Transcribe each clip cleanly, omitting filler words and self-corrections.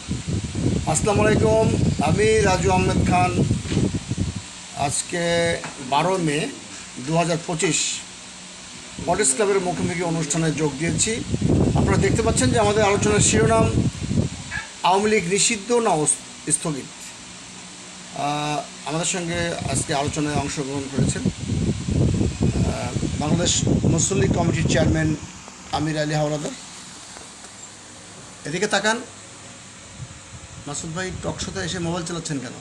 আসসালামু আলাইকুম। আমি রাজু আহমেদ খান। আজকে 12 মে 2025 পলিটিক্স ক্লাবের মুখোমুখি অনুষ্ঠানে যোগ দিয়েছি। আপনারা দেখতে পাচ্ছেন যে আমাদের আলোচনার শিরোনাম আওয়ামী লীগ নিষিদ্ধ না স্থগিত। আমাদের সঙ্গে আজকে আলোচনায় অংশগ্রহণ করেছেন বাংলাদেশ মুসলিম লীগ কমিটির চেয়ারম্যান আমির আলী হাওলাদার। এদিকে তাকান। মাসুদ ভাই টকশোতে এসে মোবাইল চালাচ্ছেন কেন?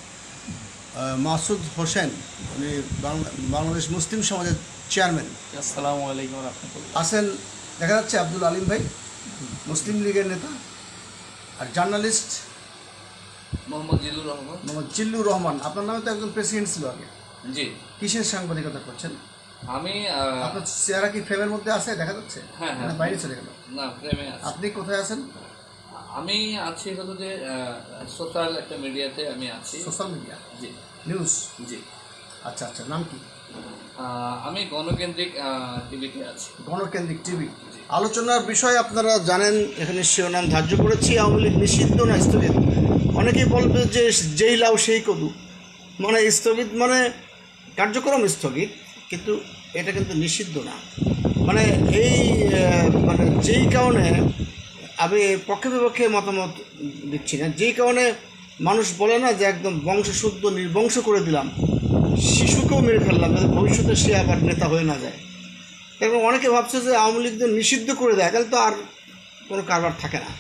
মাসুদ হোসেন, উনি বাংলাদেশ মুসলিম সমাজের চেয়ারম্যান। আসসালামু আলাইকুম রাহমাতুল্লাহ। আছেন দেখা যাচ্ছে আব্দুল আলিম ভাই, মুসলিম লীগের নেতা। আর জার্নালিস্ট মোহাম্মদ জিল্লুর রহমান। আপনার নামে তো একজন প্রেসিডেন্ট ছিল আগে। জি। কিসের সাংবাদিকতা করছেন? আমি আপনার চেহারা কি ফ্রেমের মধ্যে আছে দেখা যাচ্ছে? হ্যাঁ, বাইরে চলে গেল? না, ফ্রেমে আছে। আপনি কোথায় আছেন? আমি আছি হলো যে সোশ্যাল একটা মিডিয়াতে আমি আছি। Social media? জি। নিউজ? জি। আচ্ছা আচ্ছা, নাম কি? আমি গণকেন্দ্রিক টিভিতে আছি। গণকেন্দ্রিক টিভি। আলোচনার বিষয় আপনারা জানেন, এখানে শিরোনাম ধার্য করেছি আওয়ামী লীগ নিষিদ্ধ না স্থগিত। অনেকেই বলবে যে যেই লাউ সেই কদু, মানে স্থগিত মানে কার্যক্রম স্থগিত, কিন্তু এটা কিন্তু নিষিদ্ধ না। মানে এই মানে যেই কারণে আমি পক্ষে বিপক্ষে মতামত দিচ্ছি না, যেই কারণে মানুষ বলে না যে একদম বংশশুদ্ধ নির্বংশ করে দিলাম, শিশুকেও মেরে ফেললাম, ভবিষ্যতে সে আবার নেতা হয়ে না যায়। এবং অনেকে ভাবছে যে আওয়ামী লীগদের নিষিদ্ধ করে দেয় তাহলে তো আর কোনো কারবার থাকে না,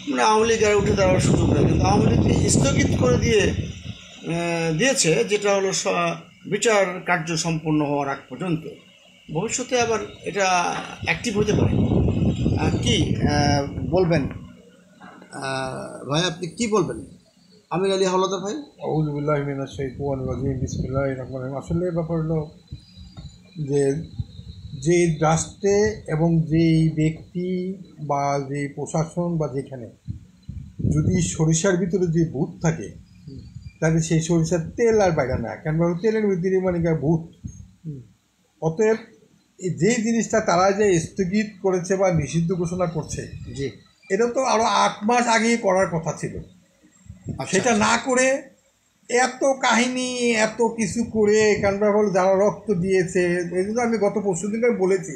মানে আওয়ামী লীগ আর উঠে দেওয়ার সুযোগ নেই। কিন্তু আওয়ামী লীগকে স্থগিত করে দিয়েছে, যেটা হলো বিচার কার্য সম্পন্ন হওয়ার আগ পর্যন্ত। ভবিষ্যতে আবার এটা অ্যাক্টিভ হতে পারে। কি বলবেন ভাই, আপনি কি বলবেন? আমির আলী হাওলাদার ভাই। আউযু বিল্লাহি মিনাশ শাইতানির রাজিম। বিসমিল্লাহির রহমানির রহিম। আসলে ব্যাপার হলো যে রাষ্ট্রে এবং যেই ব্যক্তি বা যে প্রশাসন বা যেখানে যদি সরিষার ভিতরে যে ভূত থাকে, তাহলে সেই সরিষার তেল আর বাইরে না, কেন তেলের ভিতরে মানে ভূত। অতএব যেই জিনিসটা তারা যে স্থগিত করেছে বা নিষিদ্ধ ঘোষণা করছে, জি, এটা তো আরও 8 মাস আগেই করার কথা ছিল। সেটা না করে এত কাহিনী এত কিছু করে কারণ হল যারা রক্ত দিয়েছে, এই জন্য আমি গত পরশু দিন বলেছি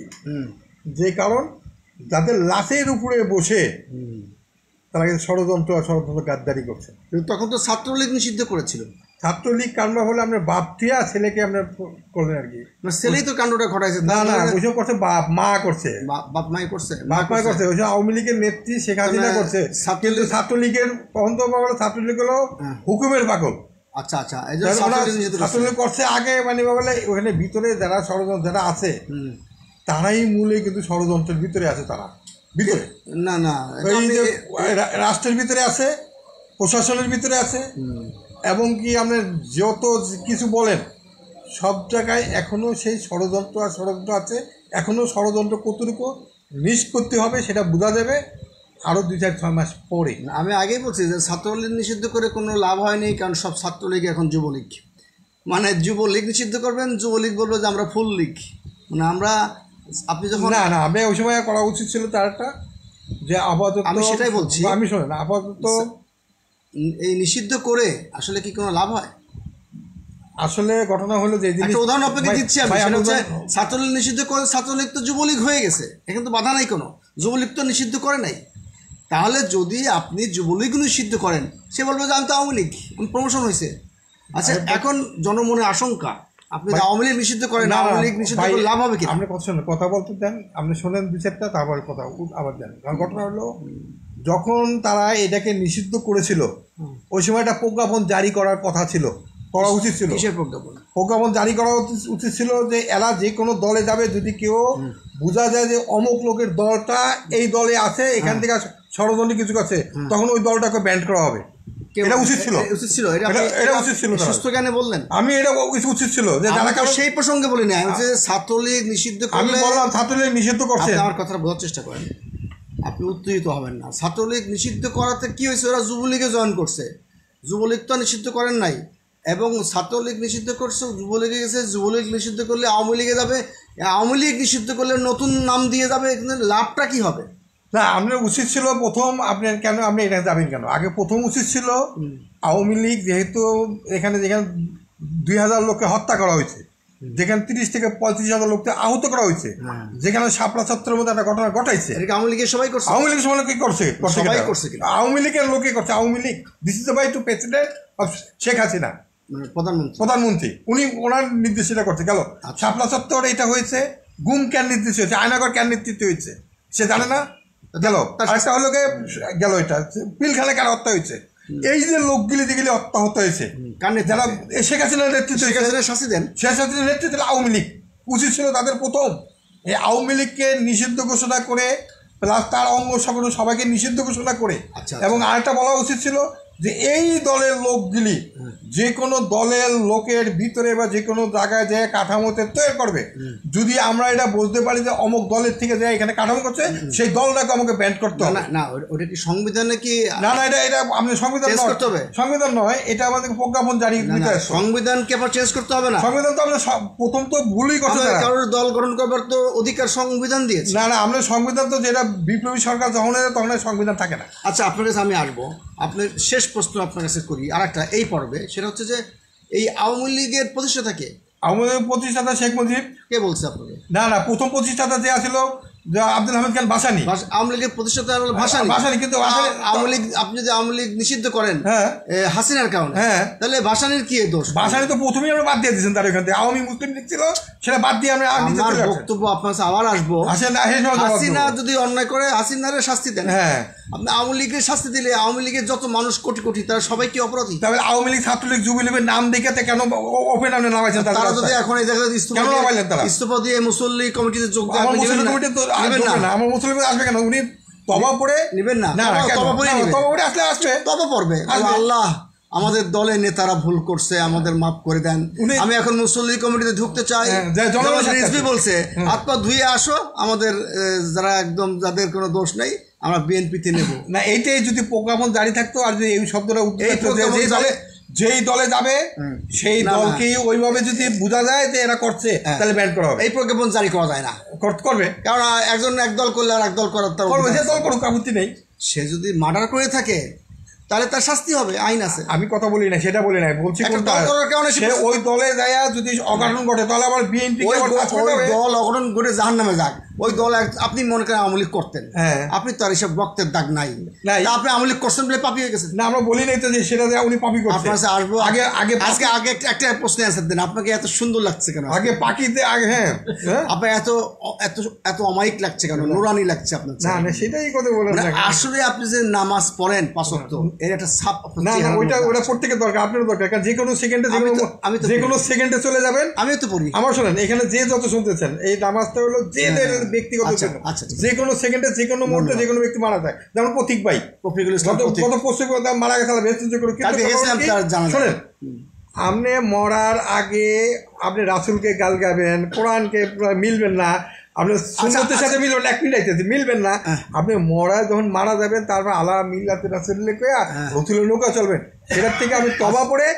যে কারণ যাদের লাশের উপরে বসে তারা কিন্তু ষড়যন্ত্র গাদ্দারি করছে। কিন্তু তখন তো ছাত্রলীগ নিষিদ্ধ করেছিল। ছাত্রলীগ কাণ্ড হলে আমরা বাপটিয়া ছেলেকে আমরা করলেন আর কি, ছেলেই তো কাণ্ডটা ঘটাইছে। না না, ওইসব করছে বাপ মা করছে, বাপ মাই করছে, বাপ মাই করছে। ওইসব আওয়ামী লীগের নেত্রী শেখ হাসিনা করছে। কিন্তু ছাত্রলীগের তখন তো ছাত্রলীগ হলো হুকুমের পাগল। আচ্ছা আচ্ছা, ছাত্রলীগ করছে আগে, মানে বলে ওখানে ভিতরে যারা ষড়যন্ত্র যারা আছে তারাই মূলে কিন্তু ষড়যন্ত্রের ভিতরে আছে। তারা ভিতরে না না, রাষ্ট্রের ভিতরে আছে, প্রশাসনের ভিতরে আছে, এবং কি আপনার যত কিছু বলেন সব জায়গায় এখনও সেই ষড়যন্ত্র আর ষড়যন্ত্র আছে। এখনও ষড়যন্ত্র কতটুকু নিষ্পত্তি হবে সেটা বোঝা যাবে আরও 2-4-6 মাস পরে। আমি আগেই বলছি যে ছাত্রলীগ নিষিদ্ধ করে কোনো লাভ হয়নি, কারণ সব ছাত্রলীগ এখন যুবলীগ। মানে যুবলীগ নিষিদ্ধ করবেন, যুবলীগ বলবে যে আমরা ফুল লীগ, মানে আমরা। আপনি যখন না না, আমি ওই সময় করা উচিত ছিল তার একটা যে আপাতত, আমি সেটাই বলছি, আমি শোনেন আপাতত এই নিষিদ্ধ করে আসলে কি কোনো লাভ হয়? আসলে ঘটনা হলো যে একটা উদাহরণ আপনাকে দিচ্ছি আমি, সেটা হচ্ছে ছাত্রলীগ নিষিদ্ধ করে ছাত্রলীগ তো যুবলীগ হয়ে গেছে, এখন তো বাধা নাই কোনো, যুবলীগ তো নিষিদ্ধ করে নাই। তাহলে যদি আপনি যুবলীগ নিষিদ্ধ করেন, সে বলবে যে আমি তো আওয়ামী লীগ, প্রমোশন হয়েছে। আচ্ছা, এখন জনমনে আশঙ্কা, আপনি আওয়ামী লীগ নিষিদ্ধ করেন, আওয়ামী লীগ নিষিদ্ধ করে লাভ হবে কি? আপনি কথা বলতে দেন, আপনি শোনেন 2-4টা, তারপর কথা আবার দেন। কারণ ঘটনা হলো যখন তারা এটাকে নিষিদ্ধ করেছিল ওই সময় একটা প্রজ্ঞাপন জারি করার কথা ছিল, করা উচিত ছিল। কিসের প্রজ্ঞাপন? প্রজ্ঞাপন জারি করা উচিত ছিল যে এরা যে কোনো দলে যাবে, যদি কেউ বোঝা যায় যে অমুক লোকের দলটা এই দলে আছে, এখান থেকে ষড়যন্ত্র কিছু আছে, তখন ওই দলটাকে ব্যান্ড করা হবে। এটা উচিত ছিল, এটা উচিত ছিল। সুস্থ জ্ঞানে বললেন? আমি এটা উচিত ছিল যে যারা সেই প্রসঙ্গে বলি না, আমি যে ছাত্রলীগ নিষিদ্ধ করলে, আমি বললাম ছাত্রলীগ নিষিদ্ধ করছে। আমার কথাটা বোঝার চেষ্টা করেন, আপনি উত্তেজিত হবেন না। ছাত্রলীগ নিষিদ্ধ করাতে কি হয়েছে? ওরা যুবলীগে জয়েন করছে, যুবলীগ তো নিষিদ্ধ করেন নাই। এবং ছাত্রলীগ নিষিদ্ধ করছে, যুবলীগে গেছে, যুবলীগ নিষিদ্ধ করলে আওয়ামী লীগে যাবে, আওয়ামী লীগ নিষিদ্ধ করলে নতুন নাম দিয়ে যাবে, কিন্তু লাভটা কী হবে? না আপনার উচিত ছিল প্রথম আপনার কেন আপনি এটা যাবেন কেন আগে প্রথম উচিত ছিল আওয়ামী লীগ যেহেতু যেখানে 2000 লোককে হত্যা করা হয়েছে, যেখানে 30 থেকে 35,000 লোককে আহত করা হয়েছে, যেখানে শাপলা চত্বরের মধ্যে একটা ঘটনা ঘটাইছে, আওয়ামী লীগের সবাই করছে, আওয়ামী লীগের সময় কি করছে সবাই করছে, আওয়ামী লীগের লোকে করছে। Awami League this is the by to president of Sheikh Hasina, প্রধানমন্ত্রী, উনি ওনার নির্দেশিত করছে। গেল শাপলা চত্বরে এটা হয়েছে, গুম কেন নির্দেশ হয়েছে, আয়নাগর কেন নেতৃত্ব হয়েছে সে জানে না। গেল আরেকটা হলো গেল এটা পিলখানে কেন হত্যা হয়েছে। এই যে লোকগুলি যেগুলি হত্যা হয়েছে যারা শেখ হাসিনার নেতৃত্ব, শাস্তি দেন শেখ হাসিনার নেতৃত্বে আওয়ামী লীগ উচিত ছিল তাদের প্রথম এই আওয়ামী লীগকে নিষিদ্ধ ঘোষণা করে প্লাস তার অঙ্গ সংগঠন সবাইকে নিষিদ্ধ ঘোষণা করে, এবং আরেকটা বলা উচিত ছিল যে এই দলের লোকগুলি যে কোনো দলের লোকের ভিতরে বা যে কোনো জায়গায় যে কাঠামোতে তৈরি করবে, যদি আমরা এটা বুঝতে পারি যে অমুক দলের থেকে যে এখানে কাঠামো করছে সেই দলটাকে আমাকে ব্যান্ড করতে হবে। না ওটা কি সংবিধানে কি না এটা আপনি সংবিধান করতে হবে, সংবিধান নয়, এটা আমাদের প্রজ্ঞাপন জারি দিতে হবে। সংবিধানকে আবার চেঞ্জ করতে হবে না, সংবিধান তো আমরা প্রথম তো ভুলই করতে হবে, কারোর দল গঠন করবার তো অধিকার সংবিধান দিয়েছে। না আমরা সংবিধান তো যেটা বিপ্লবী সরকার যখন তখন সংবিধান থাকে না। আচ্ছা আপনার কাছে আমি আসবো, আপনার শেষ প্রশ্ন আপনার কাছে করি আর একটা এই পর্বে, সেটা হচ্ছে যে এই আওয়ামী লীগের প্রতিষ্ঠাতা কে? আওয়ামী লীগের প্রতিষ্ঠাতা শেখ মুজিব। কে বলছে আপনাকে? না প্রথম প্রতিষ্ঠাতা যে ছিল আব্দুল হামিদ খান ভাসানী। আওয়ামী লীগের প্রতিষ্ঠাতা ভাসানী, কিন্তু আওয়ামী লীগ আপনি যদি আওয়ামী লীগ নিষিদ্ধ করেন হাসিনার কারণে, তাহলে ভাসানীর কি দোষ? ভাসানী তো প্রথমেই আমরা বাদ দিয়ে দিয়েছেন, তার এখান থেকে আওয়ামী মুসলিম লীগ ছিল সেটা বাদ দিয়ে আমরা বক্তব্য আপনার কাছে আবার আসবো। হাসিনা যদি অন্যায় করে হাসিনারে শাস্তি দেন, আপনি আওয়ামী লীগের শাস্তি দিলে আওয়ামী লীগের যত মানুষ কোটি কোটি তারা সবাই কি অপরাধী? তাহলে আওয়ামী লীগ ছাত্রলীগ যুবলীগের নাম দেখে কেন ওপেন আপনি নামাইছেন? তারা যদি এখন এই জায়গায় ইস্তফা দিয়ে মুসল্লি কমিটিতে যোগ দেন, আমার মুসলিম আসবে কেন? উনি তবা পড়ে নেবেন না, তবা পড়ে আসবে, তবা পড়বে আল্লাহ আমাদের দলের নেতারা ভুল করছে, আমাদের মাফ করে দেন, আমি এখন মুসল্লি কমিটিতে ঢুকতে চাই। রিজভী বলছে হাত পা ধুয়ে আসো, আমাদের যারা একদম যাদের কোনো দোষ নেই আমরা বিএনপিতে নেব না। এইটাই যদি প্রজ্ঞাপন জারি থাকতো আর যদি এই শব্দটা যেই দলে যাবে সেই দলকেই ওইভাবে যদি বোঝা যায় যে এরা করছে তাহলে ব্যান করা হবে। এই প্রজ্ঞাপন জারি করা যায় না, করবে, কারণ একজন এক দল করলে আর এক দল করার যে দল করুক আপত্তি নেই। সে যদি মার্ডার করে থাকে তাহলে তার শাস্তি হবে, আইন আছে। আমি কথা বলি না, সেটা বলি নাই, বলছি ওই দলে যায় যদি অঘটন ঘটে তাহলে আবার বিএনপি দল অঘটন ঘটে জাহান্নামে যাক। ওই দল আপনি মনে করেন আওয়ামী লীগ করতেন, আপনি তো আর এইসব রক্তের দাগ নাই, আপনি আওয়ামী লীগ করছেন বলে পাপি হয়ে গেছেন। না আমরা বলি নাই তো যে সেটা উনি পাপি করছেন। আপনার কাছে আসবো আগে একটা প্রশ্নের অ্যান্সার দেন, আপনাকে এত সুন্দর লাগছে কেন? আগে পাখিতে আগে আপনার এত এত এত অমায়িক লাগছে কেন, নুরানি লাগছে আপনার? না সেটাই কথা বলেন। আসলে আপনি যে নামাজ পড়েন 5 ওয়াক্ত, এর একটা ছাপ না ওইটা প্রত্যেকের দরকার, আপনার দরকার, কারণ যে কোনো সেকেন্ডে যে কোনো সেকেন্ডে চলে যাবেন। আমিও তো পড়ি। আমার শোনেন, এখানে যে যত শুনতেছেন এই নামাজটা হলো যে ব্যক্তিগত, যে কোনো সেকেন্ডে যে কোনো মুহূর্তে যে কোনো ব্যক্তি মারা যায়। যেমন প্রতীক ভাই কত পশ্চিম মারা গেছে, শোনেন আপনি মরার আগে আপনি রাসূলকে গাল গাবেন, কোরআনকে মিলবেন না, আপনি সুন্নতের সাথে মিলবেন, এক মিনিট আইতেছে মিলবেন না। আপনি মরা যখন মারা যাবেন তারপর আল্লাহ মিল্লাতে রাসূল লিখে রসুলের নৌকা চলবেন, সেটার থেকে আমি তবা পড়ে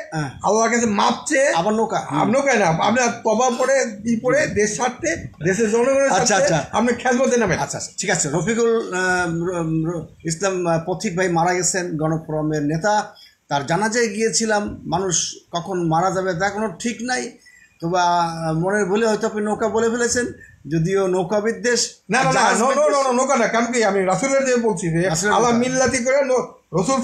আল্লাহর কাছে মাপ চেয়ে আবার নৌকায় না আপনি তবা পড়ে ই পড়ে দেশ স্বার্থে দেশের জনগণের স্বার্থে আপনি খেজমতে নামেন। আচ্ছা ঠিক আছে। রফিকুল ইসলাম পথিক ভাই মারা গেছেন, গণফোরামের নেতা, তার জানাজায় গিয়েছিলাম। মানুষ কখন মারা যাবে তা কোনো ঠিক নাই, তো বা মনের ভুলে হয়তো আপনি নৌকা বলে ফেলেছেন, যদিও নৌকা বিদ্বেষ না নৌকা না, কারণ কি আমি রাসূলের যে বলছি যে আল্লাহ মিল্লাতি করে রসুল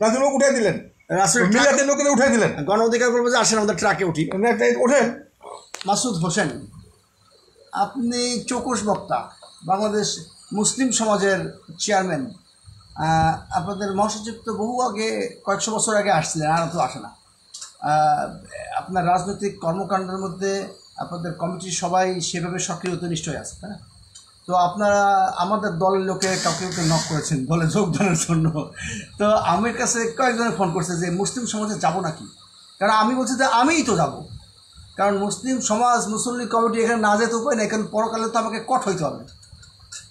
রাসূল উঠে দিলেন, রাসূল মিল্লাতের নৌকাতে উঠে দিলেন। গণ অধিকার বলবো যে আসেন আমাদের ট্রাকে উঠি, ওঠেন। মাসুদ হোসেন, আপনি চৌকস বক্তা, বাংলাদেশ মুসলিম সমাজের চেয়ারম্যান, আপনাদের মহাসচিব তো বহু আগে কয়েকশো বছর আগে আসছিলেন, আর তো আসে না। আপনার রাজনৈতিক কর্মকাণ্ডের মধ্যে আপনাদের কমিটির সবাই সেভাবে সক্রিয়তা নিশ্চয়ই আছে, তাই না? তো আপনারা আমাদের দলের লোকে কাউকে নক করেছেন দলে যোগদানের জন্য, তো আমার কাছে কয়েকজনের ফোন করছে যে মুসলিম সমাজে যাব নাকি, কারণ আমি বলছি যে আমিই তো যাব, কারণ মুসলিম সমাজ মুসল্লি কমিটি এখানে না যেতে উপায় না, এখানে পরকালে তো আমাকে কট হইতে হবে।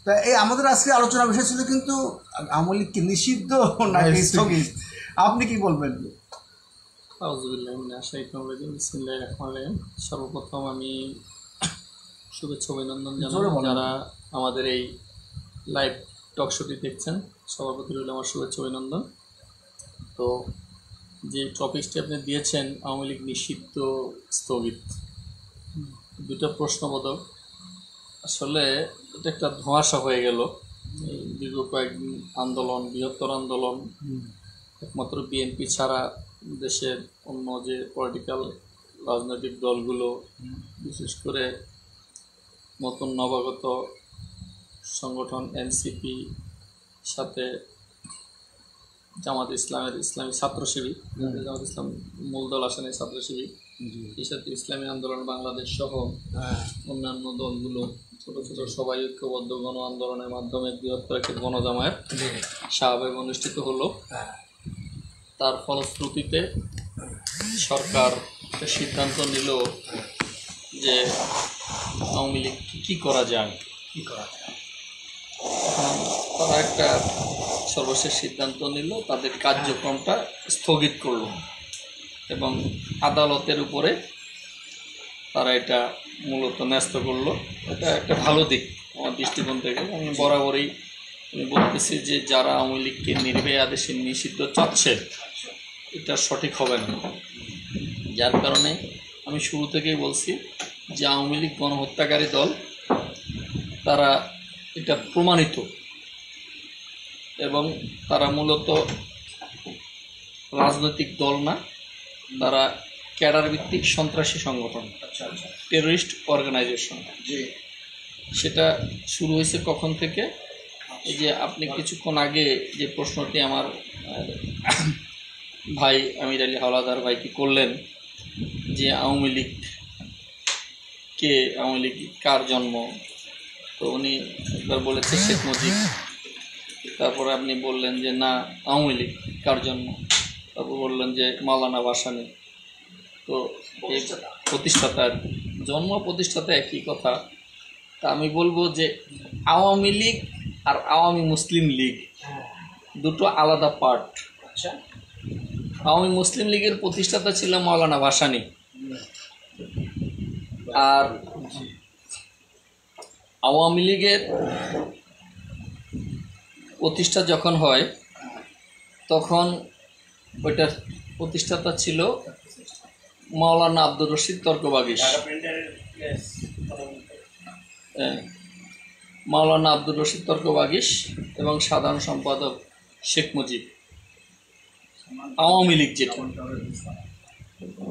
তা এই আমাদের আজকে আলোচনার বিষয় ছিল কিন্তু আওয়ামী লীগ কি নিষিদ্ধ নাকি স্থগিত, আপনি কি বলবেন? সর্বপ্রথম আমি শুভেচ্ছা অভিনন্দন জানাই যারা আমাদের এই লাইভ টক শোটি দেখছেন, সবার প্রতি রইল আমার শুভেচ্ছা অভিনন্দন। তো যে টপিকটি আপনি দিয়েছেন, আওয়ামী লীগ নিষিদ্ধ স্থগিত, দুটো প্রশ্নবোধক। আসলে এটা একটা ধোঁয়াশা হয়ে গেল। এই দীর্ঘ কয়েকদিন আন্দোলন, বৃহত্তর আন্দোলন, একমাত্র বিএনপি ছাড়া দেশের অন্য যে পলিটিক্যাল রাজনৈতিক দলগুলো, বিশেষ করে নতুন নবাগত সংগঠন এনসিপি, সাথে জামাত ইসলামী ছাত্র শিবির, জামাত ইসলাম মূল দল আসেন ছাত্র শিবির, এর সাথে ইসলামী আন্দোলন বাংলাদেশ সহ অন্যান্য দলগুলো ছোট ছোট সবাই ঐক্যবদ্ধ গণ আন্দোলনের মাধ্যমে বৃহত্তর একটি গণজামায়াত শাহবাগ অনুষ্ঠিত হলো। তার ফলশ্রুতিতে সরকার একটা সিদ্ধান্ত নিল যে আওয়ামী লীগ কী করা যায়। তারা একটা সর্বশেষ সিদ্ধান্ত নিল, তাদের কার্যক্রমটা স্থগিত করল এবং আদালতের উপরে তারা এটা মূলত ন্যস্ত করলো। এটা একটা ভালো দিক আমার দৃষ্টিকোণ থেকে। আমি বরাবরই বলতেছি যে যারা আওয়ামী লীগকে নির্বাহী আদেশে নিষিদ্ধ চাচ্ছে, এটা সঠিক হবে না। যার কারণে আমি শুরু থেকেই বলছি যে আওয়ামী লীগ গণহত্যাকারী দল, তারা এটা প্রমাণিত এবং তারা মূলত রাজনৈতিক দল না, তারা ক্যাডার ভিত্তিক সন্ত্রাসী সংগঠন, টেররিস্ট অর্গানাইজেশন। সেটা শুরু হয়েছে কখন থেকে? এই যে আপনি কিছুক্ষণ আগে যে প্রশ্নটি আমার ভাই আমির আলী হাওলাদার ভাইকে করলেন যে আওয়ামী লীগ কে, আওয়ামী লীগ কার জন্ম, তো উনি একবার বলেছে শেখ মুজিব, তারপরে আপনি বললেন যে না আওয়ামী লীগ কার জন্ম, তারপর বললেন যে মাওলানা ভাসানী। তো এই প্রতিষ্ঠাতার জন্ম প্রতিষ্ঠাতা একই কথা। তা আমি বলবো যে আওয়ামী লীগ আর আওয়ামী মুসলিম লীগ দুটো আলাদা পার্ট। আওয়ামী মুসলিম লীগের প্রতিষ্ঠাতা ছিল মাওলানা ভাসানী, আর আওয়ামী লীগের প্রতিষ্ঠা যখন হয় তখন ওইটার প্রতিষ্ঠাতা ছিল মাওলানা আব্দুর রশিদ তর্কবাগীশ। মাওলানা আব্দুর রশিদ তর্কবাগীশ এবং সাধারণ সম্পাদক শেখ মুজিব, আওয়ামী লীগ যেটা।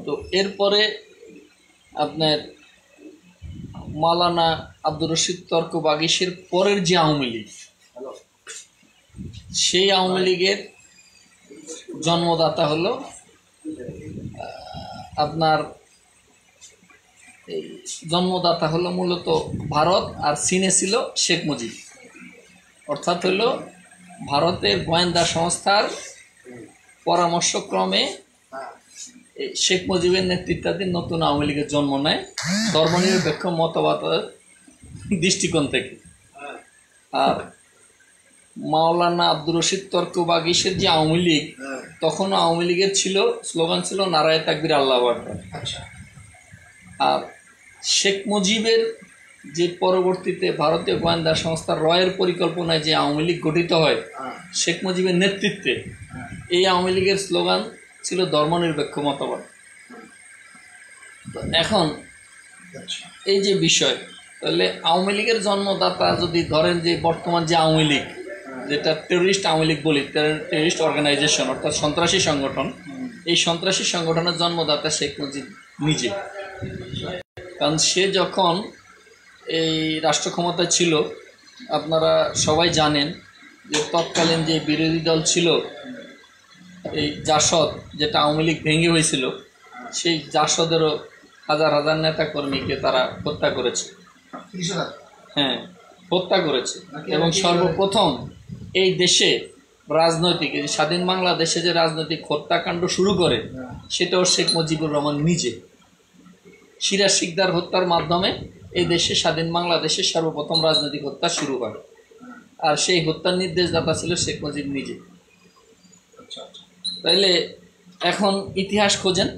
তো এরপরে আপনার মাওলানা আব্দুর রশিদ তর্কবাগীশের পরের যে আওয়ামী লীগ, সেই আওয়ামী লীগের জন্মদাতা হলো আপনার জন্মদাতা হলো মূলত ভারত, আর চীনে ছিল শেখ মুজিব। অর্থাৎ হলো ভারতের গোয়েন্দা সংস্থার পরামর্শক্রমে শেখ মুজিবের নেতৃত্বাধীন নতুন আওয়ামী লীগের জন্ম নেয় ধর্মনিরপেক্ষ মতবাদের দৃষ্টিকোণ থেকে। আর মাওলানা আব্দুর রশিদ তর্কবাগীশের যে আওয়ামী লীগ, তখন আওয়ামী লীগের ছিল স্লোগান ছিল নারায়ে তাকবীর আল্লাহু আকবার। আর শেখ মুজিবের যে পরবর্তীতে ভারতীয় গোয়েন্দা সংস্থা রয়ের পরিকল্পনায় যে আওয়ামী লীগ গঠিত হয় শেখ মুজিবের নেতৃত্বে, এই আওয়ামী লীগের স্লোগান ছিল ধর্মনিরপেক্ষ মতবাদ। তো এখন এই যে বিষয়, তাহলে আওয়ামী লীগের জন্মদাতা যদি ধরেন যে বর্তমান যে আওয়ামী লীগ, যেটা টেররিস্ট আওয়ামী লীগ বলি, টেররিস্ট অর্গানাইজেশন অর্থাৎ সন্ত্রাসী সংগঠন, এই সন্ত্রাসী সংগঠনের জন্মদাতা শেখ মুজিব নিজে। কারণ সে যখন এই রাষ্ট্র ক্ষমতায় ছিল, আপনারা সবাই জানেন যে তৎকালীন যে বিরোধী দল ছিল এই জাসদ, যেটা আওয়ামী লীগ ভেঙে হয়েছিল, সেই জাসদেরও হাজার হাজার নেতা কর্মীকে তারা হত্যা করেছে। হ্যাঁ, হত্যা করেছে। এবং সর্বপ্রথম এই দেশে রাজনৈতিক, এই স্বাধীন বাংলাদেশে যে রাজনৈতিক হত্যাকাণ্ড শুরু করে, সেটাও শেখ মুজিবুর রহমান নিজে। সিরাজ শিকদার হত্যার মাধ্যমে এই দেশে স্বাধীন বাংলাদেশে সর্বপ্রথম রাজনৈতিক হত্যা শুরু হয়, আর সেই হত্যার নির্দেশদাতা ছিল শেখ মুজিব নিজে। তাইলে এখন ইতিহাস খোঁজেন।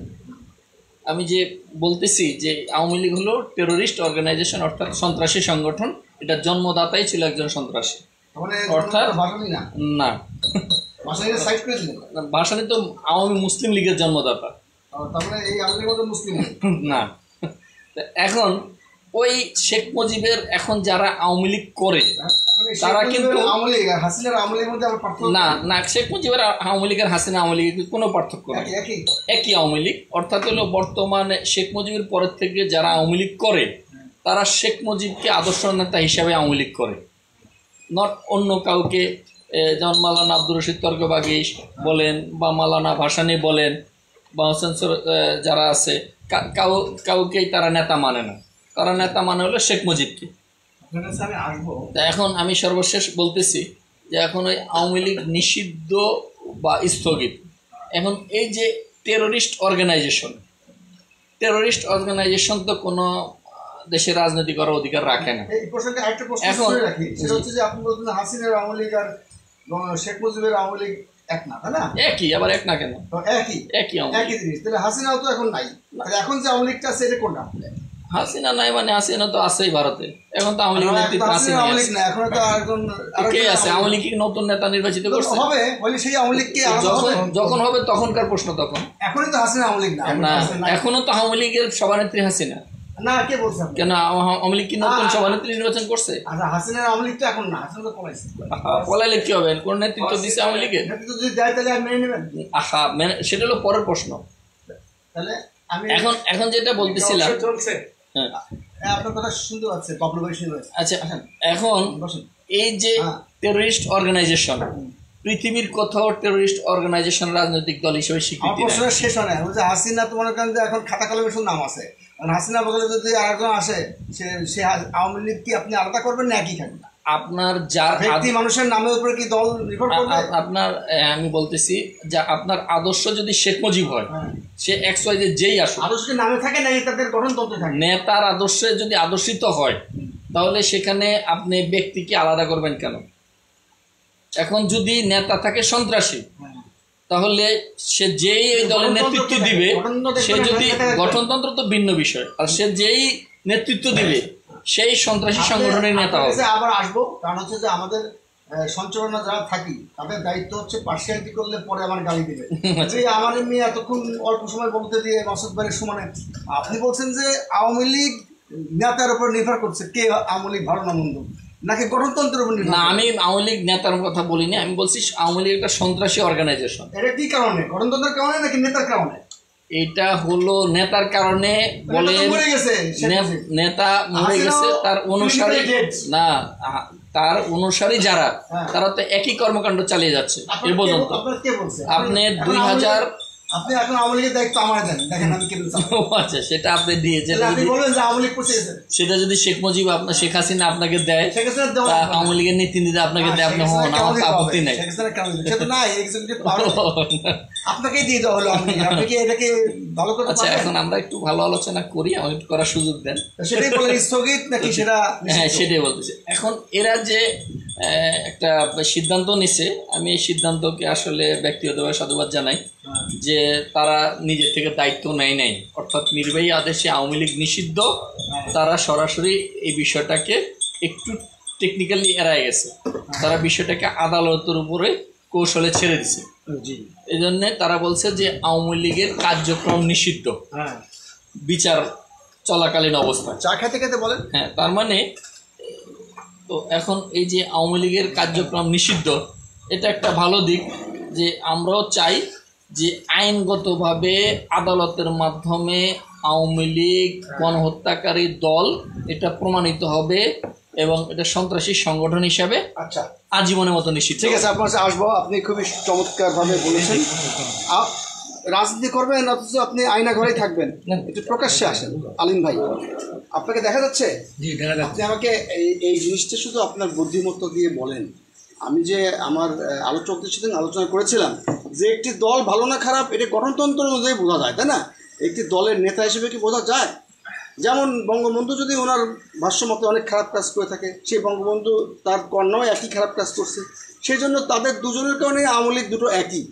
আমি যে বলতেছি যে আওয়ামী লীগ হলো টেররিস্ট অর্গানাইজেশন অর্থাৎ সন্ত্রাসী সংগঠন, এটার জন্মদাতাই ছিল একজন সন্ত্রাসী। মানে অর্থাৎ- ভাসানি না, না, ভাসানি সাইড করে দিলেন। ভাসানী তো আওয়ামী মুসলিম লীগের জন্মদাতা। তার মানে এই আমাদের মতো মুসলিম না, এখন ওই শেখ মুজিবের এখন যারা আওয়ামী লীগ করে তারা কিন্তু আওয়ামী লীগ আর হাসিনার আওয়ামী লীগের মধ্যে আবার পার্থক্য না না, শেখ মুজিবের আওয়ামী লীগের হাসিনা আওয়ামী লীগের কোনো পার্থক্য নেই, একই একই আওয়ামী লীগ। অর্থাৎ হলো বর্তমানে শেখ মুজিবের পরের থেকে যারা আওয়ামী লীগ করে তারা শেখ মুজিবকে আদর্শ নেতা হিসাবে আওয়ামী লীগ করে, নট অন্য কাউকে। যেমন মাওলানা আব্দুর রশিদ তর্কবাগী বলেন বা মাওলানা ভাসানী বলেন বা হোসেন যারা আছে, কাউকেই তারা নেতা মানে না, তারা নেতা মানে হলো শেখ মুজিবকে। আপনার কাছে আমি আসবো। তা এখন আমি সর্বশেষ বলতেছি যে এখন ওই আওয়ামী লীগ নিষিদ্ধ বা স্থগিত, এখন এই যে টেরোরিস্ট অর্গানাইজেশন তো কোনো দেশের রাজনীতি করার অধিকার রাখে না। এই প্রসঙ্গে একটা প্রশ্ন এখন- করে রাখি, সেটা হচ্ছে যে আপনি বলছেন হাসিনার আওয়ামী লীগ আর শেখ মুজিবের আওয়ামী লীগ এক না, তাই না? একই, আবার এক না কেন, তো একই একই আওয়ামী লীগ। একই জিনিস। তাহলে হাসিনাও তো এখন নাই, তাহলে এখন যে আওয়ামী লীগটা আছে এটা কোনটা? হাসিনা নাই মানে হাসিনা তো আছেই ভারতে, এখন তো আওয়ামী লীগ নেতৃত্ব হাসিনার আওয়ামী লীগ আছে, না, এখন তো আরেকজন কে আছে? আওয়ামী লীগ নতুন নেতা নির্বাচিত করছে, হবে, বলে সেই আওয়ামী লীগকে আলাদা হবে। যখন হবে তখনকার প্রশ্ন তখন। এখনই তো হাসিনা আওয়ামী লীগ না, না, হাসিনা নাই। এখনো তো আওয়ামী লীগের সভানেত্রী হাসিনা। না, কে বলছে আপনি? কেন আওয়ামী লীগ কি নতুন সভানেত্রী নির্বাচন করছে? আচ্ছা, হাসিনার আওয়ামী লীগ তো এখন না, হাসিনা তো পলাইছে। পলাইলে কি হবে? কোন নেতৃত্ব দিচ্ছে আওয়ামী লীগের? নেতৃত্ব যদি দেয় তাহলে আর মেনে নেবেন। সেটা হলো পরের প্রশ্ন। তাহলে আমি এখন যেটা বলতেছিলাম, চলছে। হ্যাঁ, আপনার কথা শুনতে পাচ্ছে, বাবলু ভাই শুনতে পাচ্ছে। আচ্ছা, এখন বসুন। এই যে হ্যাঁ। টেরোরিস্ট অর্গানাইজেশন, পৃথিবীর কোথাও টেরোরিস্ট অর্গানাইজেশন রাজনৈতিক দল হিসেবে আমার স্বীকৃতি নেয়। প্রশ্নটা শেষ হয় না, বলছে হাসিনা তো মনে করেন যে এখন খাতা কলমে শুধু নাম আছে, কারণ হাসিনা বদলে যদি আরেকজন আসে, সে আওয়ামী লীগ কি আপনি আলাদা করবেন না একই থাকবে? আপনার যার ব্যক্তি মানুষের নামের উপরে কি দল নির্ভর করবে? আপনার আমি বলতেছি যে আপনার আদর্শ যদি শেখ মুজিব হয়, হ্যাঁ। সে XYZ যেই আসুক, আদর্শকে নামে থাকে নাকি তাদের গঠনতন্ত্র থাকে? নেতার আদর্শে যদি আদর্শিত হয় তাহলে সেখানে আপনি ব্যক্তিকে আলাদা করবেন কেন? এখন যদি নেতা থাকে সন্ত্রাসী, তাহলে সে যেই এই দলের নেতৃত্ব দিবে, সে যদি গঠনতন্ত্র তো ভিন্ন বিষয়, আর সে যেই নেতৃত্ব দিবে সেই সন্ত্রাসী সংগঠনের নেতা আপনার হবে। কাছে আবার আসবো, কারণ হচ্ছে যে আমাদের সঞ্চালনা যারা থাকি তাদের দায়িত্ব হচ্ছে পার্সিয়ালিটি করলে পরে আমার গালি দিবে। যে আমার মেয়ে এতক্ষণ অল্প সময় বলতে দিয়ে মাসুদ ভাইয়ের সমানে আপনি বলছেন যে আওয়ামী লীগ নেতার উপর নির্ভর করছে কে আওয়ামী লীগ ভালো না মন্দ, নাকি গণতন্ত্রের উপর নির্ভর না, করে? আমি আওয়ামী লীগ নেতার কথা বলিনি, আমি বলছি আওয়ামী লীগ একটা সন্ত্রাসী অর্গানাইজেশন। এটা কি কারণে, গণতন্ত্রের কারণে নাকি নেতার কারণে? এটা হলো নেতার কারণে বলে, নেতা তো মরে গেছে, শেখ মুজিব। নেতা মরে গেছে, তার অনুসারী না, তার অনুসারী যারা, হ্যাঁ। তারা তো একই কর্মকাণ্ড চালিয়ে যাচ্ছে এ পর্যন্ত। আপনার কে বলছে? আপনি এখন 2000 আপনি এখন আওয়ামী লীগের দায়িত্ব আমার দেন, দেখেন আমি কেন আচ্ছা, সেটা আপনি দিয়েছেন। আপনি বলবেন যে আওয়ামী লীগ পৌঁছে গেছে, সেটা যদি শেখ মুজিব আপনার শেখ হাসিনা আপনাকে দেয়, শেখ হাসিনা দেওয়া তা লাগবে না। আওয়ামী লীগের নীতি নিতে আপনাকে দেয়, আপনি হন, আমার তো আপত্তি নাই। শেখ হাসিনা কেন দিবে? সে তো নাই, executive power আপনাকেই দিয়ে দেওয়া হলো আওয়ামী লীগ। আপনি কি এটাকে ভালো করতে আচ্ছা, পারবেন? এখন আমরা একটু ভালো আলোচনা করি, আমাকে একটু করার সুযোগ দেন। সেটাই বলেন স্থগিত নাকি সেটা হ্যাঁ, নিষিদ্ধ? সেটাই বলতেছি। এখন এরা যে একটা সিদ্ধান্ত নিছে, আমি এই সিদ্ধান্তকে আসলে ব্যক্তিগতভাবে সাধুবাদ জানাই যে তারা নিজের থেকে দায়িত্ব নেয় নাই, অর্থাৎ নির্বাহী আদেশে আওয়ামী লীগ নিষিদ্ধ, তারা সরাসরি এই বিষয়টাকে একটু টেকনিক্যালি এড়ায় গেছে, তারা বিষয়টাকে আদালতের উপরে কৌশলে ছেড়ে দিছে। জি, এই জন্যে তারা বলছে যে আওয়ামী লীগের কার্যক্রম নিষিদ্ধ হ্যাঁ। বিচার চলাকালীন অবস্থায়। চা খেতে খেতে বলেন। হ্যাঁ, তার মানে তো এখন এই যে আওয়ামী লীগের কার্যক্রম নিষিদ্ধ, এটা একটা ভালো দিক যে আমরাও চাই যে আইনগতভাবে আদালতের মাধ্যমে আওয়ামী লীগ গণহত্যাকারী দল এটা প্রমাণিত হবে এবং এটা সন্ত্রাসী সংগঠন হিসাবে আচ্ছা, আজীবনের মতো নিষিদ্ধ। ঠিক আছে, আপনার কাছে আসবো। আপনি খুবই চমৎকারভাবে বলেছেন। রাজনীতি করবেন অথচ আপনি আয়না ঘরেই থাকবেন, একটু প্রকাশ্যে আসেন। আলিম ভাই, আপনাকে দেখা যাচ্ছে? আপনি আমাকে এই জিনিসটা শুধু আপনার বুদ্ধিমত্তা দিয়ে বলেন। আমি যে আমার আলোচকদের সাথে আলোচনা করেছিলাম যে একটি দল ভালো না খারাপ এটা গণতন্ত্র অনুযায়ী বোঝা যায়, তাই না? একটি দলের নেতা হিসেবে কি বোঝা যায়? যেমন বঙ্গবন্ধু যদি ওনার ভাষ্যমতে অনেক খারাপ কাজ করে থাকে, সেই বঙ্গবন্ধু তার কন্যাও একই খারাপ কাজ করছে, সেই জন্য তাদের দুজনের কারণে আওয়ামী লীগ দুটো একই।